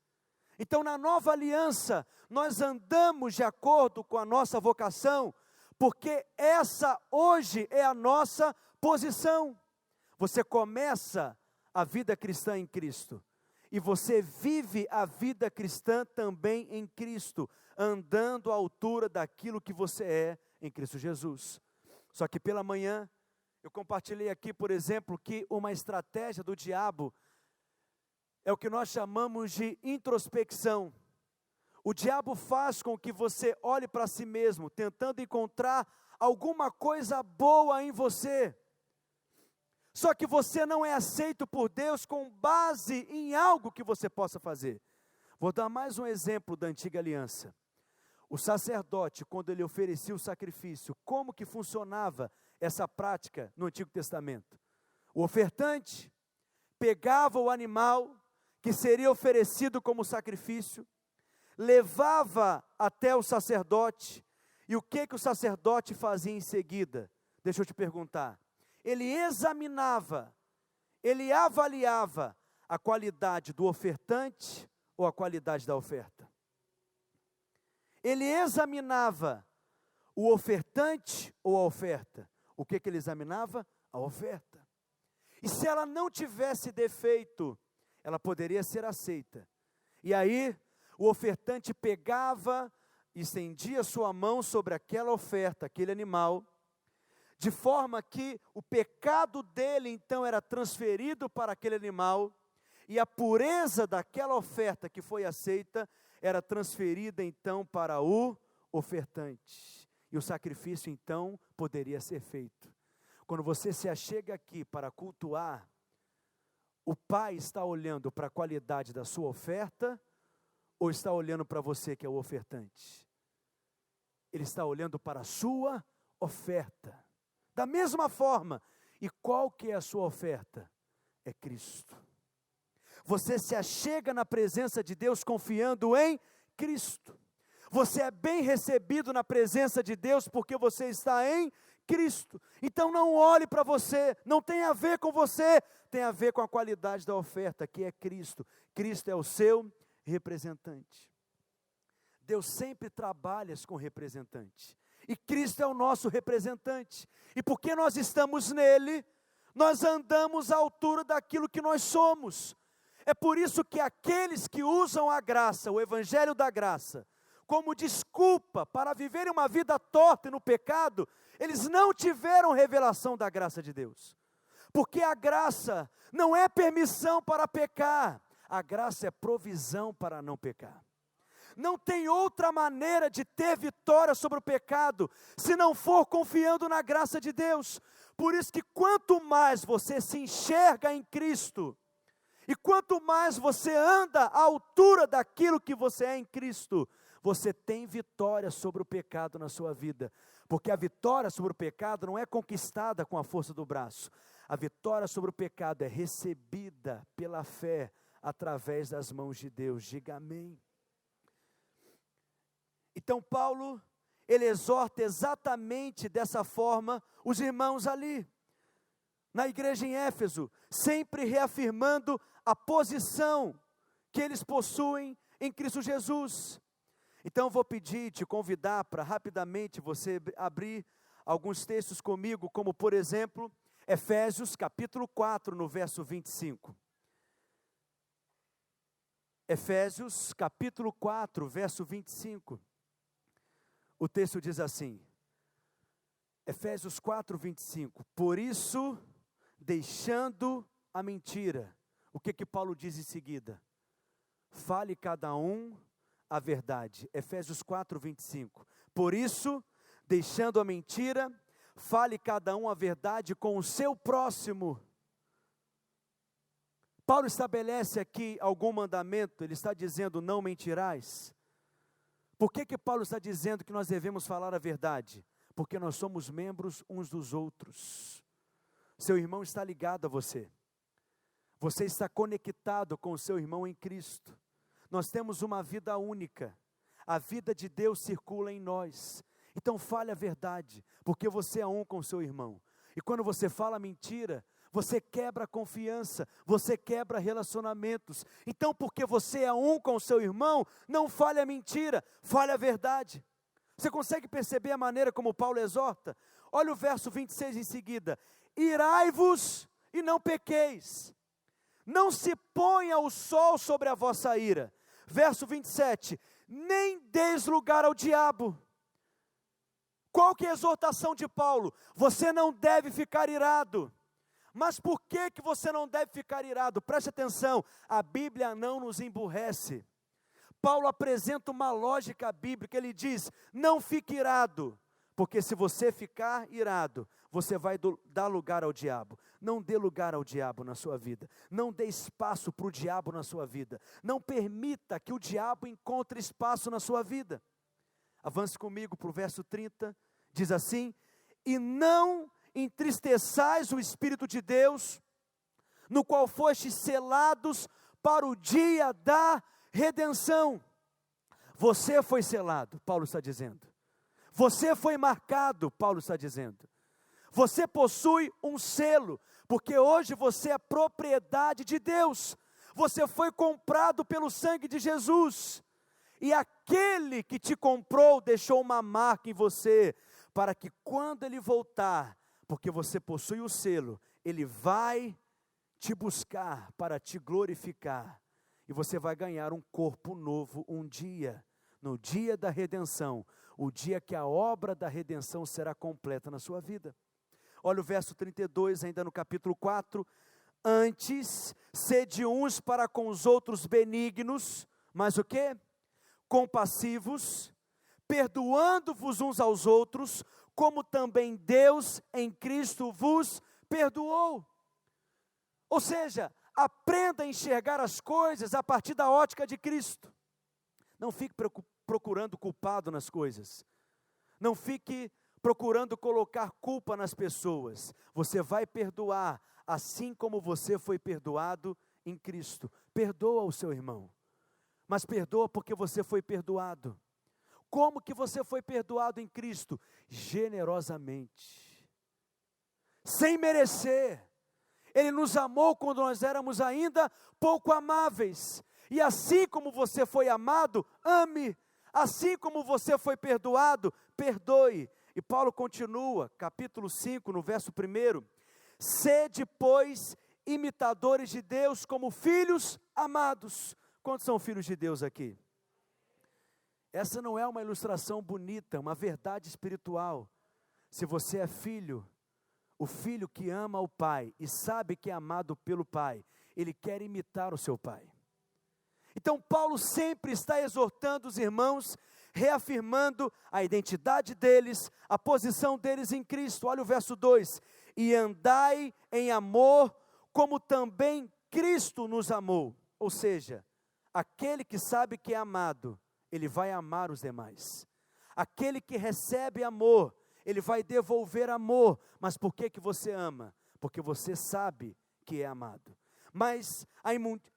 Então na nova aliança, nós andamos de acordo com a nossa vocação, porque essa hoje é a nossa posição. Você começa a vida cristã em Cristo, e você vive a vida cristã também em Cristo, andando à altura daquilo que você é em Cristo Jesus. Só que pela manhã, eu compartilhei aqui, por exemplo, que uma estratégia do diabo é o que nós chamamos de introspecção. O diabo faz com que você olhe para si mesmo, tentando encontrar alguma coisa boa em você. Só que você não é aceito por Deus com base em algo que você possa fazer. Vou dar mais um exemplo da antiga aliança. O sacerdote, quando ele oferecia o sacrifício, como que funcionava essa prática no Antigo Testamento? O ofertante pegava o animal que seria oferecido como sacrifício, levava até o sacerdote, e o que o sacerdote fazia em seguida? Deixa eu te perguntar. Ele examinava, ele avaliava a qualidade do ofertante ou a qualidade da oferta. Ele examinava o ofertante ou a oferta. O que ele examinava? A oferta. E se ela não tivesse defeito, ela poderia ser aceita. E aí, o ofertante pegava e estendia sua mão sobre aquela oferta, aquele animal, de forma que o pecado dele então era transferido para aquele animal, e a pureza daquela oferta que foi aceita era transferida então para o ofertante, e o sacrifício então poderia ser feito. Quando você se achega aqui para cultuar, o Pai está olhando para a qualidade da sua oferta, ou está olhando para você que é o ofertante? Ele está olhando para a sua oferta. Da mesma forma, e qual que é a sua oferta? é Cristo. Você se achega na presença de Deus confiando em Cristo. Você é bem recebido na presença de Deus porque você está em Cristo. Então não olhe para você, não tem a ver com você, tem a ver com a qualidade da oferta, que é Cristo. Cristo é o seu representante. Deus sempre trabalha com representante. E Cristo é o nosso representante. E porque nós estamos nele, nós andamos à altura daquilo que nós somos. É por isso que aqueles que usam a graça, o evangelho da graça, como desculpa para viverem uma vida torta e no pecado, eles não tiveram revelação da graça de Deus. Porque a graça não é permissão para pecar, a graça é provisão para não pecar. Não tem outra maneira de ter vitória sobre o pecado, se não for confiando na graça de Deus. Por isso que quanto mais você se enxerga em Cristo, e quanto mais você anda à altura daquilo que você é em Cristo, você tem vitória sobre o pecado na sua vida. Porque a vitória sobre o pecado não é conquistada com a força do braço. A vitória sobre o pecado é recebida pela fé, através das mãos de Deus. Diga amém. Então Paulo, ele exorta exatamente dessa forma os irmãos ali, na igreja em Éfeso, sempre reafirmando a posição que eles possuem em Cristo Jesus. Então eu vou pedir, te convidar para rapidamente você abrir alguns textos comigo, como por exemplo, Efésios capítulo 4, no verso 25. Efésios capítulo 4, verso 25. O texto diz assim, Efésios 4, 25, por isso, deixando a mentira, o que Paulo diz em seguida? Fale cada um a verdade. Efésios 4, 25, por isso, deixando a mentira, fale cada um a verdade com o seu próximo. Paulo estabelece aqui algum mandamento, ele está dizendo não mentirás. Por que Paulo está dizendo que nós devemos falar a verdade? Porque nós somos membros uns dos outros. Seu irmão está ligado a você. Você está conectado com o seu irmão em Cristo. Nós temos uma vida única. A vida de Deus circula em nós. Então fale a verdade, porque você é um com o seu irmão. E quando você fala mentira, você quebra a confiança, você quebra relacionamentos. Então, porque você é um com o seu irmão, não fale a mentira, fale a verdade. Você consegue perceber a maneira como Paulo exorta? Olha o verso 26 em seguida. Irai-vos e não pequeis. Não se ponha o sol sobre a vossa ira. Verso 27. Nem deis lugar ao diabo. Qual que é a exortação de Paulo? Você não deve ficar irado. Mas por que você não deve ficar irado? Preste atenção, a Bíblia não nos emburrece. Paulo apresenta uma lógica bíblica, ele diz, não fique irado, porque se você ficar irado, você vai dar lugar ao diabo. Não dê lugar ao diabo na sua vida, não dê espaço para o diabo na sua vida, não permita que o diabo encontre espaço na sua vida. Avance comigo para o verso 30, diz assim, e não entristeçais o Espírito de Deus, no qual fostes selados para o dia da redenção. Você foi selado, Paulo está dizendo. Você foi marcado, Paulo está dizendo. Você possui um selo, porque hoje você é propriedade de Deus. Você foi comprado pelo sangue de Jesus. E aquele que te comprou deixou uma marca em você, para que quando ele voltar, porque você possui o selo, ele vai te buscar para te glorificar. E você vai ganhar um corpo novo um dia, no dia da redenção, o dia que a obra da redenção será completa na sua vida. Olha o verso 32, ainda no capítulo 4. Antes, sede uns para com os outros benignos, mas o quê? Compassivos, perdoando-vos uns aos outros, como também Deus em Cristo vos perdoou. Ou seja, aprenda a enxergar as coisas a partir da ótica de Cristo. Não fique procurando culpado nas coisas. Não fique procurando colocar culpa nas pessoas. Você vai perdoar assim como você foi perdoado em Cristo. Perdoa o seu irmão, mas perdoa porque você foi perdoado. Como que você foi perdoado em Cristo? Generosamente, sem merecer. Ele nos amou quando nós éramos ainda pouco amáveis. E assim como você foi amado, ame. Assim como você foi perdoado, perdoe. E Paulo continua, capítulo 5, no verso 1. Sede, pois, imitadores de Deus como filhos amados. Quantos são filhos de Deus aqui? Essa não é uma ilustração bonita, uma verdade espiritual. Se você é filho, o filho que ama o pai e sabe que é amado pelo pai, ele quer imitar o seu pai. Então Paulo sempre está exortando os irmãos, reafirmando a identidade deles, a posição deles em Cristo. Olha o verso 2: e andai em amor, como também Cristo nos amou. Ou seja, aquele que sabe que é amado, ele vai amar os demais. Aquele que recebe amor, ele vai devolver amor. Mas por que você ama? Porque você sabe que é amado. Mas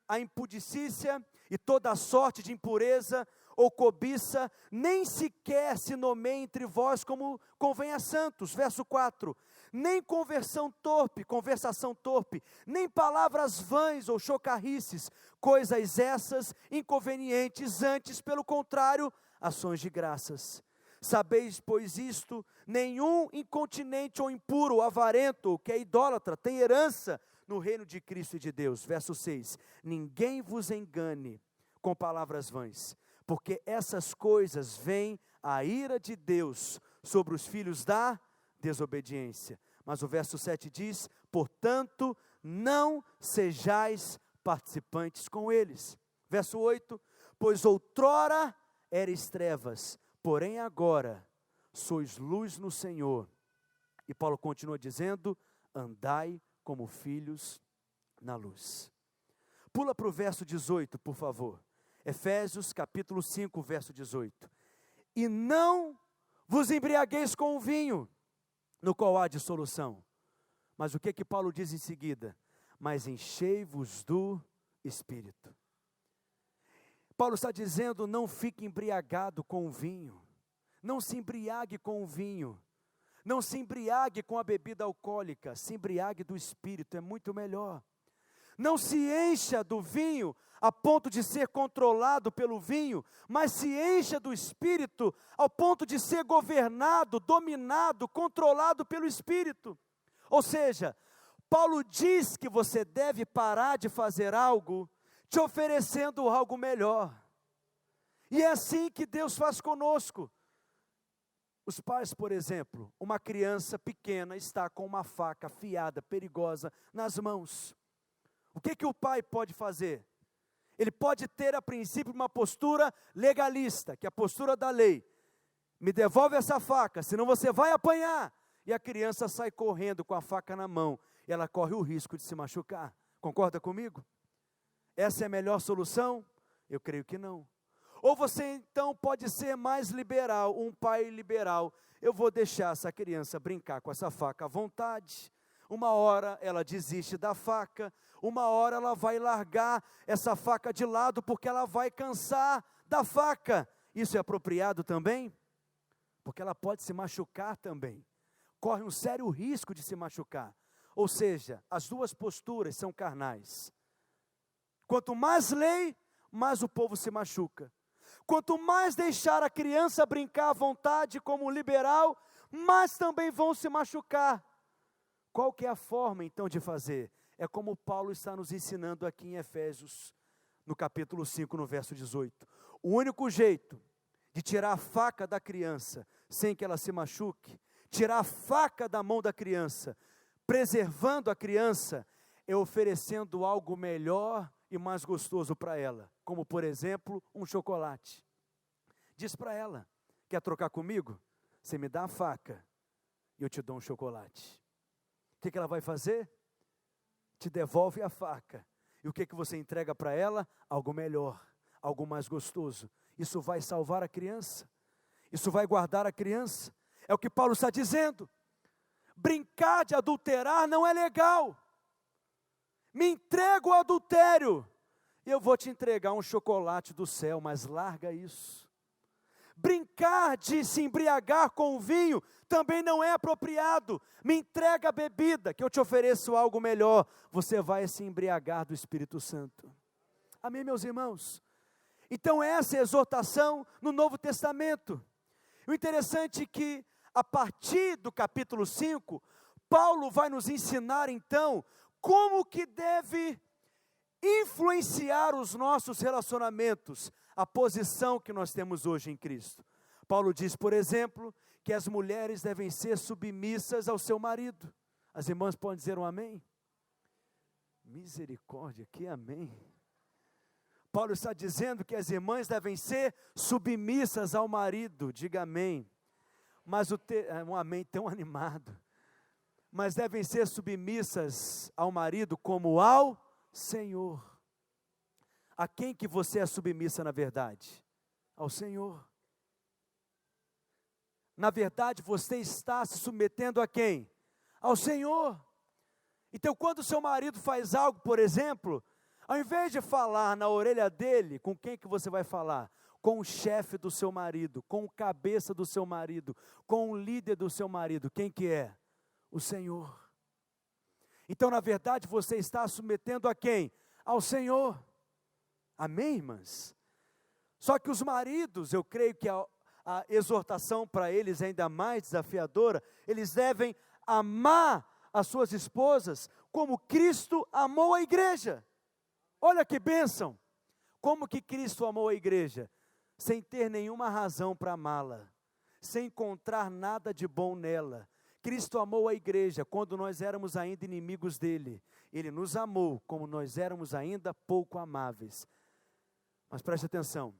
a impudicícia e toda a sorte de impureza ou cobiça, nem sequer se nomeia entre vós como convém a santos. Verso 4, nem conversação torpe, nem palavras vãs ou chocarrices, coisas essas inconvenientes, antes, pelo contrário, ações de graças. Sabeis, pois isto, nenhum incontinente ou impuro, ou avarento, que é idólatra, tem herança no reino de Cristo e de Deus. Verso 6, ninguém vos engane com palavras vãs, porque essas coisas vêm a ira de Deus sobre os filhos da desobediência. Mas o verso 7 diz, portanto, não sejais participantes com eles. Verso 8, pois outrora eres trevas, porém agora sois luz no Senhor. E Paulo continua dizendo, andai como filhos na luz. Pula para o verso 18, por favor. Efésios capítulo 5, verso 18. E não vos embriagueis com o vinho, no qual há dissolução. Mas o que Paulo diz em seguida? Mas enchei-vos do Espírito. Paulo está dizendo, não fique embriagado com o vinho. Não se embriague com o vinho. Não se embriague com a bebida alcoólica. Se embriague do Espírito, é muito melhor. Não se encha do vinho a ponto de ser controlado pelo vinho, mas se encha do Espírito ao ponto de ser governado, dominado, controlado pelo Espírito. Ou seja, Paulo diz que você deve parar de fazer algo te oferecendo algo melhor. E é assim que Deus faz conosco. Os pais, por exemplo, uma criança pequena está com uma faca afiada, perigosa, nas mãos. O que o pai pode fazer? Ele pode ter a princípio uma postura legalista, que é a postura da lei. Me devolve essa faca, senão você vai apanhar. E a criança sai correndo com a faca na mão, e ela corre o risco de se machucar. Concorda comigo? Essa é a melhor solução? Eu creio que não. Ou você então pode ser mais liberal, um pai liberal. Eu vou deixar essa criança brincar com essa faca à vontade. Uma hora ela desiste da faca, uma hora ela vai largar essa faca de lado porque ela vai cansar da faca. Isso é apropriado também? Porque ela pode se machucar também. Corre um sério risco de se machucar. Ou seja, as duas posturas são carnais. Quanto mais lei, mais o povo se machuca. Quanto mais deixar a criança brincar à vontade como liberal, mais também vão se machucar. Qual que é a forma então de fazer? É como Paulo está nos ensinando aqui em Efésios, no capítulo 5, no verso 18. O único jeito de tirar a faca da criança, sem que ela se machuque, tirar a faca da mão da criança, preservando a criança, é oferecendo algo melhor e mais gostoso para ela, como por exemplo, um chocolate. Diz para ela, quer trocar comigo? Você me dá a faca e eu te dou um chocolate. O que ela vai fazer? Te devolve a faca. E o que você entrega para ela? Algo melhor, algo mais gostoso. Isso vai salvar a criança. Isso vai guardar a criança. É o que Paulo está dizendo. Brincar de adulterar não é legal. me entrega o adultério, e eu vou te entregar um chocolate do céu, mas larga isso. Brincar de se embriagar com o vinho também não é apropriado. Me entrega a bebida, que eu te ofereço algo melhor. Você vai se embriagar do Espírito Santo. Amém, meus irmãos? Então essa é a exortação no Novo Testamento. O interessante é que, a partir do capítulo 5, Paulo vai nos ensinar então, como que deve influenciar os nossos relacionamentos, a posição que nós temos hoje em Cristo. Paulo diz, por exemplo, que as mulheres devem ser submissas ao seu marido. As irmãs podem dizer um amém? Misericórdia, que amém. Paulo está dizendo que as irmãs devem ser submissas ao marido, diga amém. Mas um amém tão animado. Mas devem ser submissas ao marido como ao Senhor. A quem que você é submissa na verdade? Ao Senhor. Na verdade, você está se submetendo a quem? Ao Senhor. Então, quando o seu marido faz algo, por exemplo, ao invés de falar na orelha dele, com quem que você vai falar? Com o chefe do seu marido, com o cabeça do seu marido, com o líder do seu marido. Quem que é? O Senhor. Então, na verdade, você está submetendo a quem? Ao Senhor. Amém, irmãs? Só que os maridos, eu creio que a exortação para eles é ainda mais desafiadora. Eles devem amar as suas esposas como Cristo amou a igreja. Olha que bênção! Como que Cristo amou a igreja? Sem ter nenhuma razão para amá-la, sem encontrar nada de bom nela. Cristo amou a igreja quando nós éramos ainda inimigos dele. Ele nos amou como nós éramos ainda pouco amáveis. Mas preste atenção,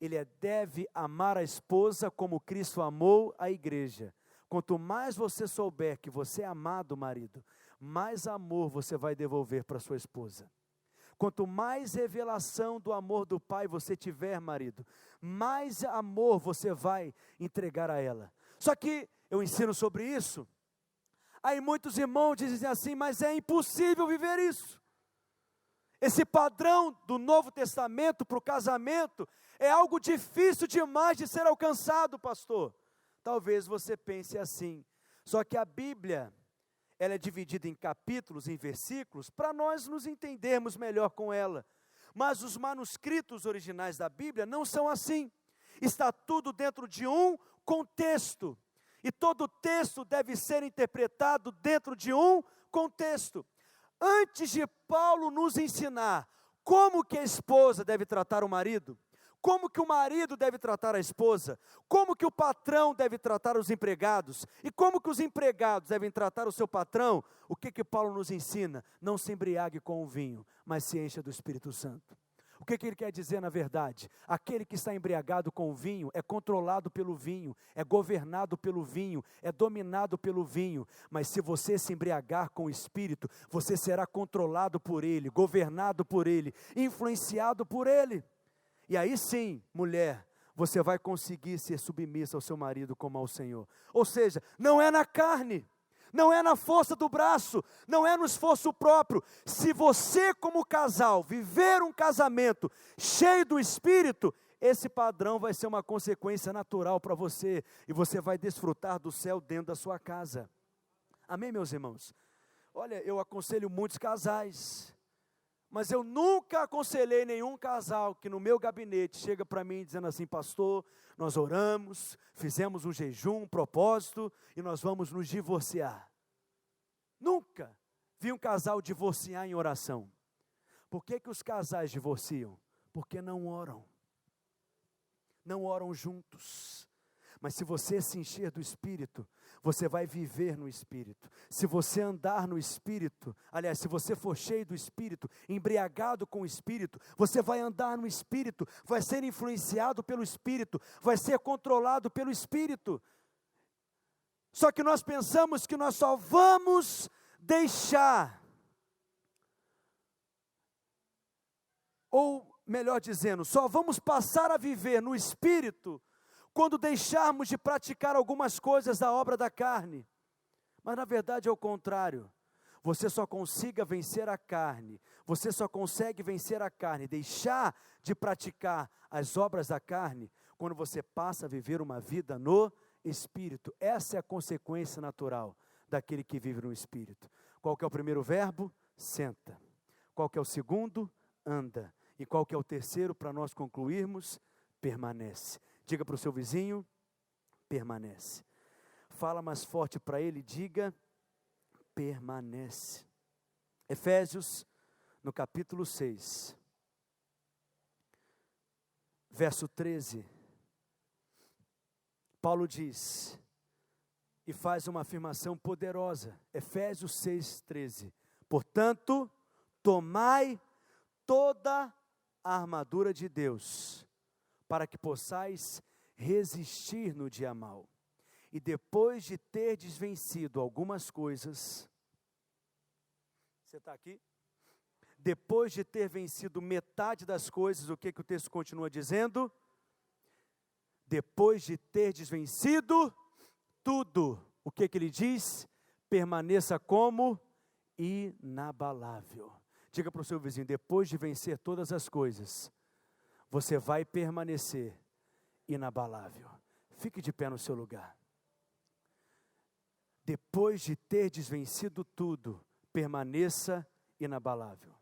ele deve amar a esposa como Cristo amou a igreja. Quanto mais você souber que você é amado, marido, mais amor você vai devolver para sua esposa. Quanto mais revelação do amor do Pai você tiver, marido, mais amor você vai entregar a ela. Só que eu ensino sobre isso, aí muitos irmãos dizem assim, mas é impossível viver isso. Esse padrão do Novo Testamento para o casamento é algo difícil demais de ser alcançado, pastor. Talvez você pense assim, só que a Bíblia, ela é dividida em capítulos, em versículos, para nós nos entendermos melhor com ela. Mas os manuscritos originais da Bíblia não são assim. Está tudo dentro de um contexto. E todo texto deve ser interpretado dentro de um contexto. Antes de Paulo nos ensinar como que a esposa deve tratar o marido, como que o marido deve tratar a esposa, como que o patrão deve tratar os empregados, e como que os empregados devem tratar o seu patrão, o que que Paulo nos ensina? Não se embriague com o vinho, mas se encha do Espírito Santo. O que que ele quer dizer na verdade? Aquele que está embriagado com o vinho é controlado pelo vinho, é governado pelo vinho, é dominado pelo vinho. Mas se você se embriagar com o Espírito, você será controlado por ele, governado por ele, influenciado por ele. E aí sim, mulher, você vai conseguir ser submissa ao seu marido como ao Senhor. Ou seja, não é na carne, não é na força do braço, não é no esforço próprio. Se você como casal viver um casamento cheio do Espírito, esse padrão vai ser uma consequência natural para você, e você vai desfrutar do céu dentro da sua casa. Amém, meus irmãos? Olha, eu aconselho muitos casais, mas eu nunca aconselhei nenhum casal que no meu gabinete chega para mim dizendo assim, pastor, nós oramos, fizemos um jejum, um propósito, e nós vamos nos divorciar. Nunca vi um casal divorciar em oração. Por que que os casais divorciam? Porque não oram. Não oram juntos. Mas se você se encher do Espírito, você vai viver no Espírito. Se você andar no Espírito, aliás, se você for cheio do Espírito, embriagado com o Espírito, você vai andar no Espírito, vai ser influenciado pelo Espírito, vai ser controlado pelo Espírito. Só que nós pensamos que nós só vamos deixar, ou melhor dizendo, só vamos passar a viver no Espírito quando deixarmos de praticar algumas coisas da obra da carne. Mas na verdade é o contrário. você só consiga vencer a carne, você só consegue vencer a carne, deixar de praticar as obras da carne, quando você passa a viver uma vida no Espírito. Essa é a consequência natural daquele que vive no Espírito. Qual que é o primeiro verbo? Senta. Qual que é o segundo? Anda. E qual que é o terceiro, para nós concluirmos? Permanece. Diga para o seu vizinho, permanece. Fala mais forte para ele, diga, permanece. Efésios, no capítulo 6, verso 13, Paulo diz, e faz uma afirmação poderosa, Efésios 6, 13, portanto, tomai toda a armadura de Deus, para que possais resistir no dia mau. E depois de terdes vencido algumas coisas, você está aqui? Depois de ter vencido metade das coisas, o que o texto continua dizendo? Depois de terdes vencido tudo, o que ele diz? Permaneça como inabalável. Diga para o seu vizinho, depois de vencer todas as coisas, você vai permanecer inabalável. Fique de pé no seu lugar. Depois de terdes vencido tudo, permaneça inabalável.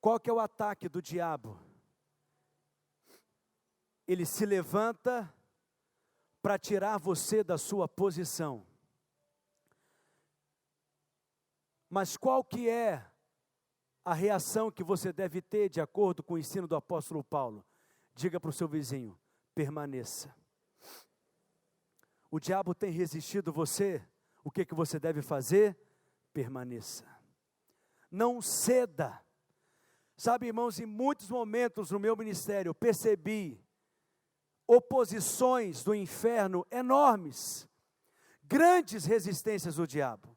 Qual que é o ataque do diabo? Ele se levanta para tirar você da sua posição. Mas qual que é a reação que você deve ter de acordo com o ensino do apóstolo Paulo? Diga para o seu vizinho, permaneça. O diabo tem resistido você, o que você deve fazer? Permaneça. Não ceda. Sabe, irmãos, em muitos momentos no meu ministério eu percebi oposições do inferno enormes, grandes resistências do diabo,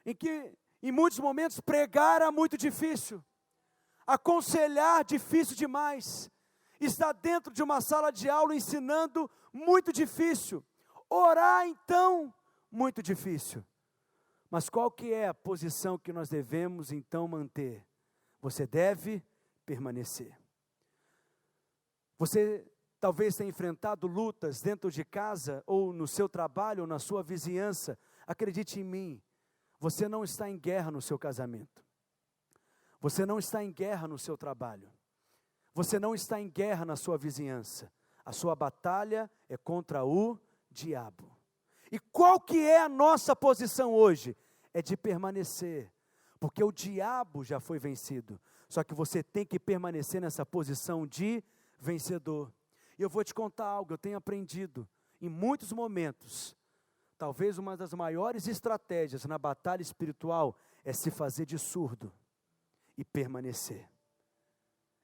em que em muitos momentos pregar era muito difícil, aconselhar difícil demais, estar dentro de uma sala de aula ensinando muito difícil, orar então muito difícil. Mas qual que é a posição que nós devemos então manter? Você deve permanecer. Você talvez tenha enfrentado lutas dentro de casa, ou no seu trabalho, ou na sua vizinhança. Acredite em mim, você não está em guerra no seu casamento. Você não está em guerra no seu trabalho. Você não está em guerra na sua vizinhança. A sua batalha é contra o diabo. E qual que é a nossa posição hoje? É de permanecer. Porque o diabo já foi vencido. Só que você tem que permanecer nessa posição de vencedor. E eu vou te contar algo, eu tenho aprendido. Em muitos momentos, talvez uma das maiores estratégias na batalha espiritual é se fazer de surdo e permanecer.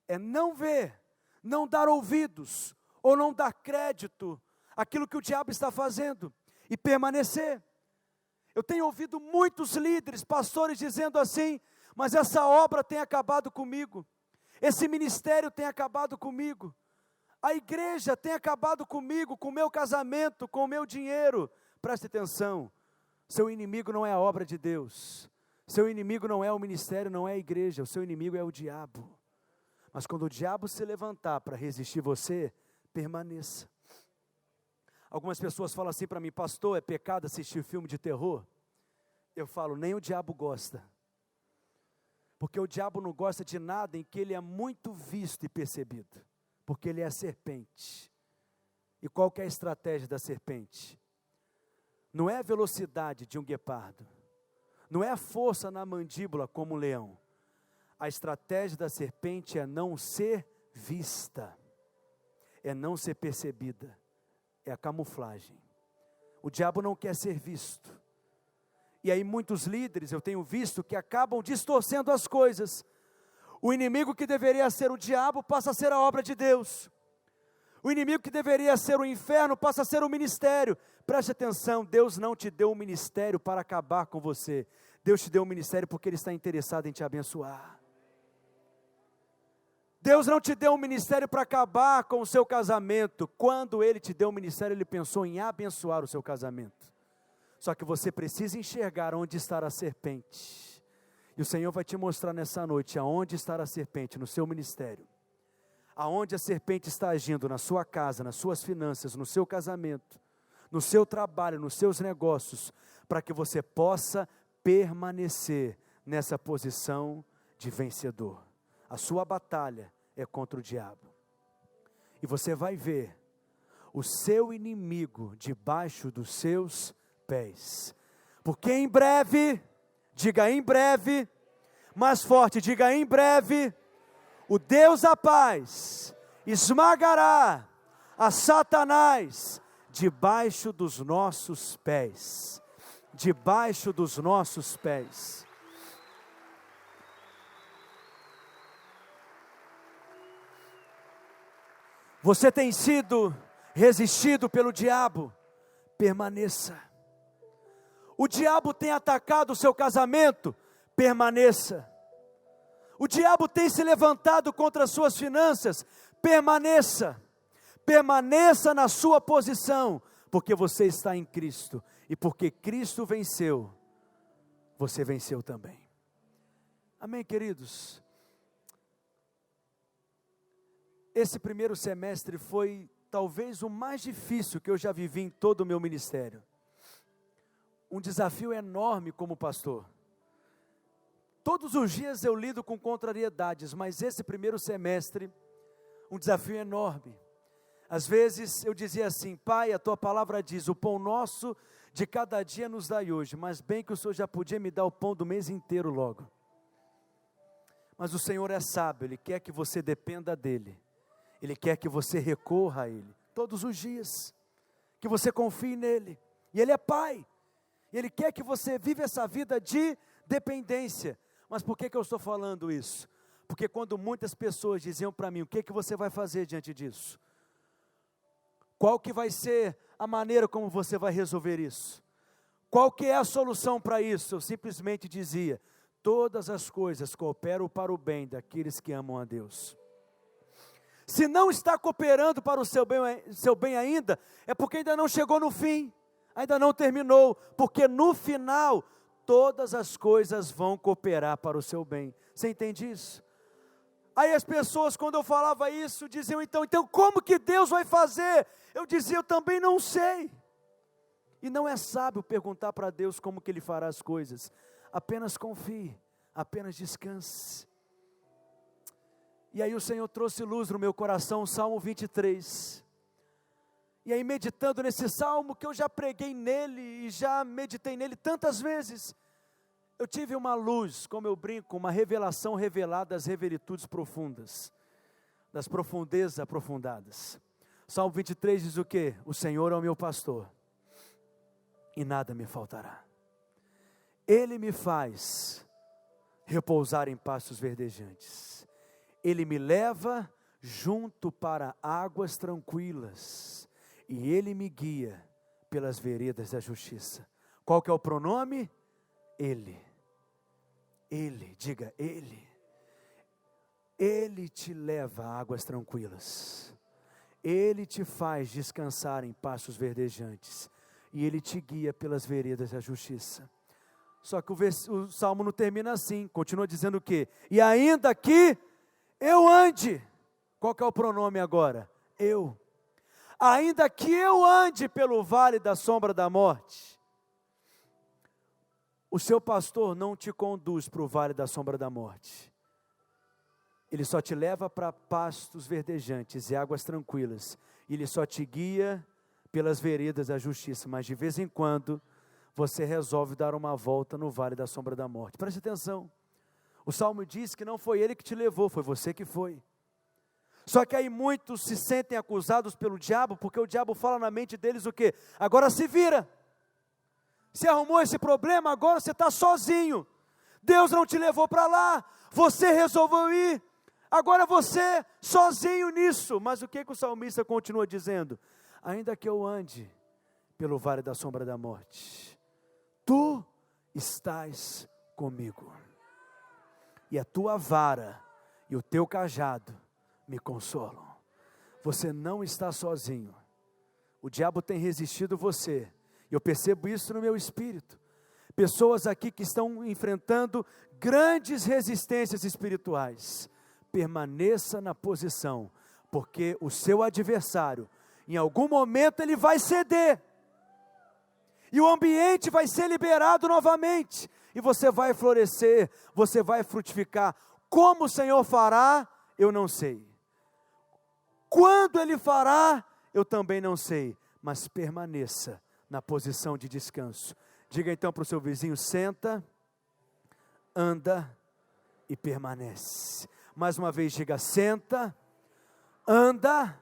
É não ver, não dar ouvidos, ou não dar crédito àquilo que o diabo está fazendo, e permanecer. Eu tenho ouvido muitos líderes, pastores dizendo assim, mas essa obra tem acabado comigo, esse ministério tem acabado comigo, a igreja tem acabado comigo, com o meu casamento, com o meu dinheiro. Preste atenção, seu inimigo não é a obra de Deus, seu inimigo não é o ministério, não é a igreja, o seu inimigo é o diabo. Mas quando o diabo se levantar para resistir você, permaneça. Algumas pessoas falam assim para mim, pastor, é pecado assistir filme de terror? Eu falo, nem o diabo gosta. Porque o diabo não gosta de nada em que ele é muito visto e percebido. Porque ele é a serpente. E qual que é a estratégia da serpente? Não é a velocidade de um guepardo. Não é a força na mandíbula como um leão. A estratégia da serpente é não ser vista. É não ser percebida. É a camuflagem. O diabo não quer ser visto. E aí muitos líderes, eu tenho visto, que acabam distorcendo as coisas. O inimigo que deveria ser o diabo, passa a ser a obra de Deus. O inimigo que deveria ser o inferno, passa a ser o ministério. Preste atenção, Deus não te deu um ministério para acabar com você. Deus te deu um ministério porque Ele está interessado em te abençoar. Deus não te deu um ministério para acabar com o seu casamento. Quando Ele te deu um ministério, Ele pensou em abençoar o seu casamento. Só que você precisa enxergar onde está a serpente. E o Senhor vai te mostrar nessa noite aonde está a serpente no seu ministério. Aonde a serpente está agindo na sua casa, nas suas finanças, no seu casamento, no seu trabalho, nos seus negócios, para que você possa permanecer nessa posição de vencedor. A sua batalha é contra o diabo. E você vai ver o seu inimigo debaixo dos seus pés. Porque em breve, diga em breve, mais forte, diga em breve, o Deus da paz esmagará a Satanás debaixo dos nossos pés. Debaixo dos nossos pés. Você tem sido resistido pelo diabo, permaneça. O diabo tem atacado o seu casamento, permaneça. O diabo tem se levantado contra as suas finanças, permaneça. Permaneça na sua posição, porque você está em Cristo. E porque Cristo venceu, você venceu também. Amém, queridos? Esse primeiro semestre foi talvez o mais difícil que eu já vivi em todo o meu ministério. Um desafio enorme como pastor. Todos os dias eu lido com contrariedades, mas esse primeiro semestre, um desafio enorme. Às vezes eu dizia assim: Pai, a tua palavra diz, o pão nosso de cada dia nos dai hoje, mas bem que o Senhor já podia me dar o pão do mês inteiro logo. Mas o Senhor é sábio, Ele quer que você dependa dEle. Ele quer que você recorra a Ele, todos os dias, que você confie nele, e Ele é Pai, e Ele quer que você viva essa vida de dependência. Mas por que eu estou falando isso? Porque quando muitas pessoas diziam para mim, o que você vai fazer diante disso? Qual que vai ser a maneira como você vai resolver isso? Qual que é a solução para isso? Eu simplesmente dizia, todas as coisas cooperam para o bem daqueles que amam a Deus. Se não está cooperando para o seu bem ainda, é porque ainda não chegou no fim, ainda não terminou, porque no final, todas as coisas vão cooperar para o seu bem. Você entende isso? Aí as pessoas, quando eu falava isso, diziam, então como que Deus vai fazer? Eu dizia, eu também não sei. E não é sábio perguntar para Deus como que Ele fará as coisas. Apenas confie, apenas descanse. E aí o Senhor trouxe luz no meu coração, o Salmo 23. E aí meditando nesse Salmo, que eu já preguei nele e já meditei nele tantas vezes, eu tive uma luz, como eu brinco, uma revelação revelada das revelitudes profundas, das profundezas aprofundadas. Salmo 23 diz o quê? O Senhor é o meu pastor, e nada me faltará. Ele me faz repousar em pastos verdejantes. Ele me leva junto para águas tranquilas, e Ele me guia pelas veredas da justiça. Qual que é o pronome? Ele. Ele, diga Ele. Ele te leva a águas tranquilas. Ele te faz descansar em pastos verdejantes, e Ele te guia pelas veredas da justiça. Só que o Salmo não termina assim, continua dizendo o quê? E ainda que eu ande, qual que é o pronome agora? Eu. Ainda que eu ande pelo vale da sombra da morte, o seu pastor não te conduz para o vale da sombra da morte. Ele só te leva para pastos verdejantes e águas tranquilas. Ele só te guia pelas veredas da justiça, mas de vez em quando, você resolve dar uma volta no vale da sombra da morte. Preste atenção. O Salmo diz que não foi ele que te levou, foi você que foi. Só que aí muitos se sentem acusados pelo diabo, porque o diabo fala na mente deles o quê? Agora se vira. Você arrumou esse problema, agora você está sozinho. Deus não te levou para lá, você resolveu ir. Agora você sozinho nisso. Mas o que o salmista continua dizendo? Ainda que eu ande pelo vale da sombra da morte, tu estás comigo. E a tua vara e o teu cajado me consolam. Você não está sozinho. O diabo tem resistido você, Eu percebo isso no meu espírito. Pessoas aqui que estão enfrentando grandes resistências espirituais. Permaneça na posição, porque o seu adversário, em algum momento ele vai ceder. E o ambiente vai ser liberado novamente. E você vai florescer, você vai frutificar. Como o Senhor fará, eu não sei. Quando Ele fará, eu também não sei. Mas permaneça na posição de descanso. Diga então para o seu vizinho: senta, anda e permanece. Mais uma vez diga: senta, anda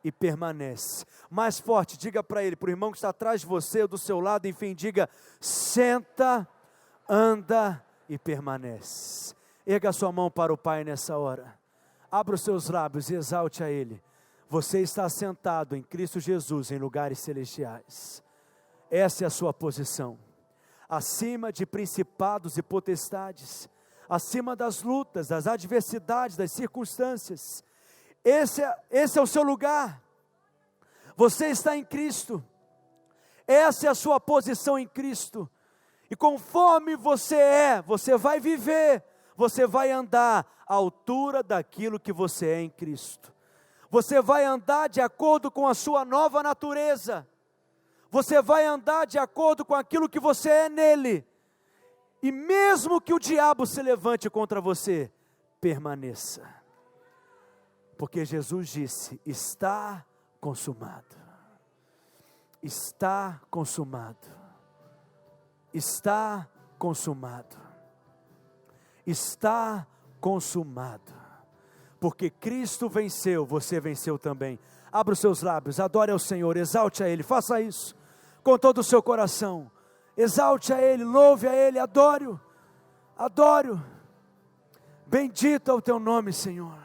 e permanece. Mais forte, diga para ele, para o irmão que está atrás de você ou do seu lado, enfim, diga: senta, anda e permanece. Erga a sua mão para o Pai nessa hora. Abra os seus lábios e exalte a Ele. Você está sentado em Cristo Jesus em lugares celestiais. Essa é a sua posição. Acima de principados e potestades. Acima das lutas, das adversidades, das circunstâncias. Esse é o seu lugar. Você está em Cristo. Essa é a sua posição em Cristo. E conforme você vai viver, você vai andar à altura daquilo que você é em Cristo. Você vai andar de acordo com a sua nova natureza. Você vai andar de acordo com aquilo que você é nele. E mesmo que o diabo se levante contra você, permaneça. Porque Jesus disse: está consumado. Está consumado. Está consumado. Está consumado. Porque Cristo venceu, você venceu também. Abra os seus lábios, adore ao Senhor, exalte a Ele, faça isso com todo o seu coração. Exalte a Ele, louve a Ele, adore-o. Bendito é o teu nome, Senhor.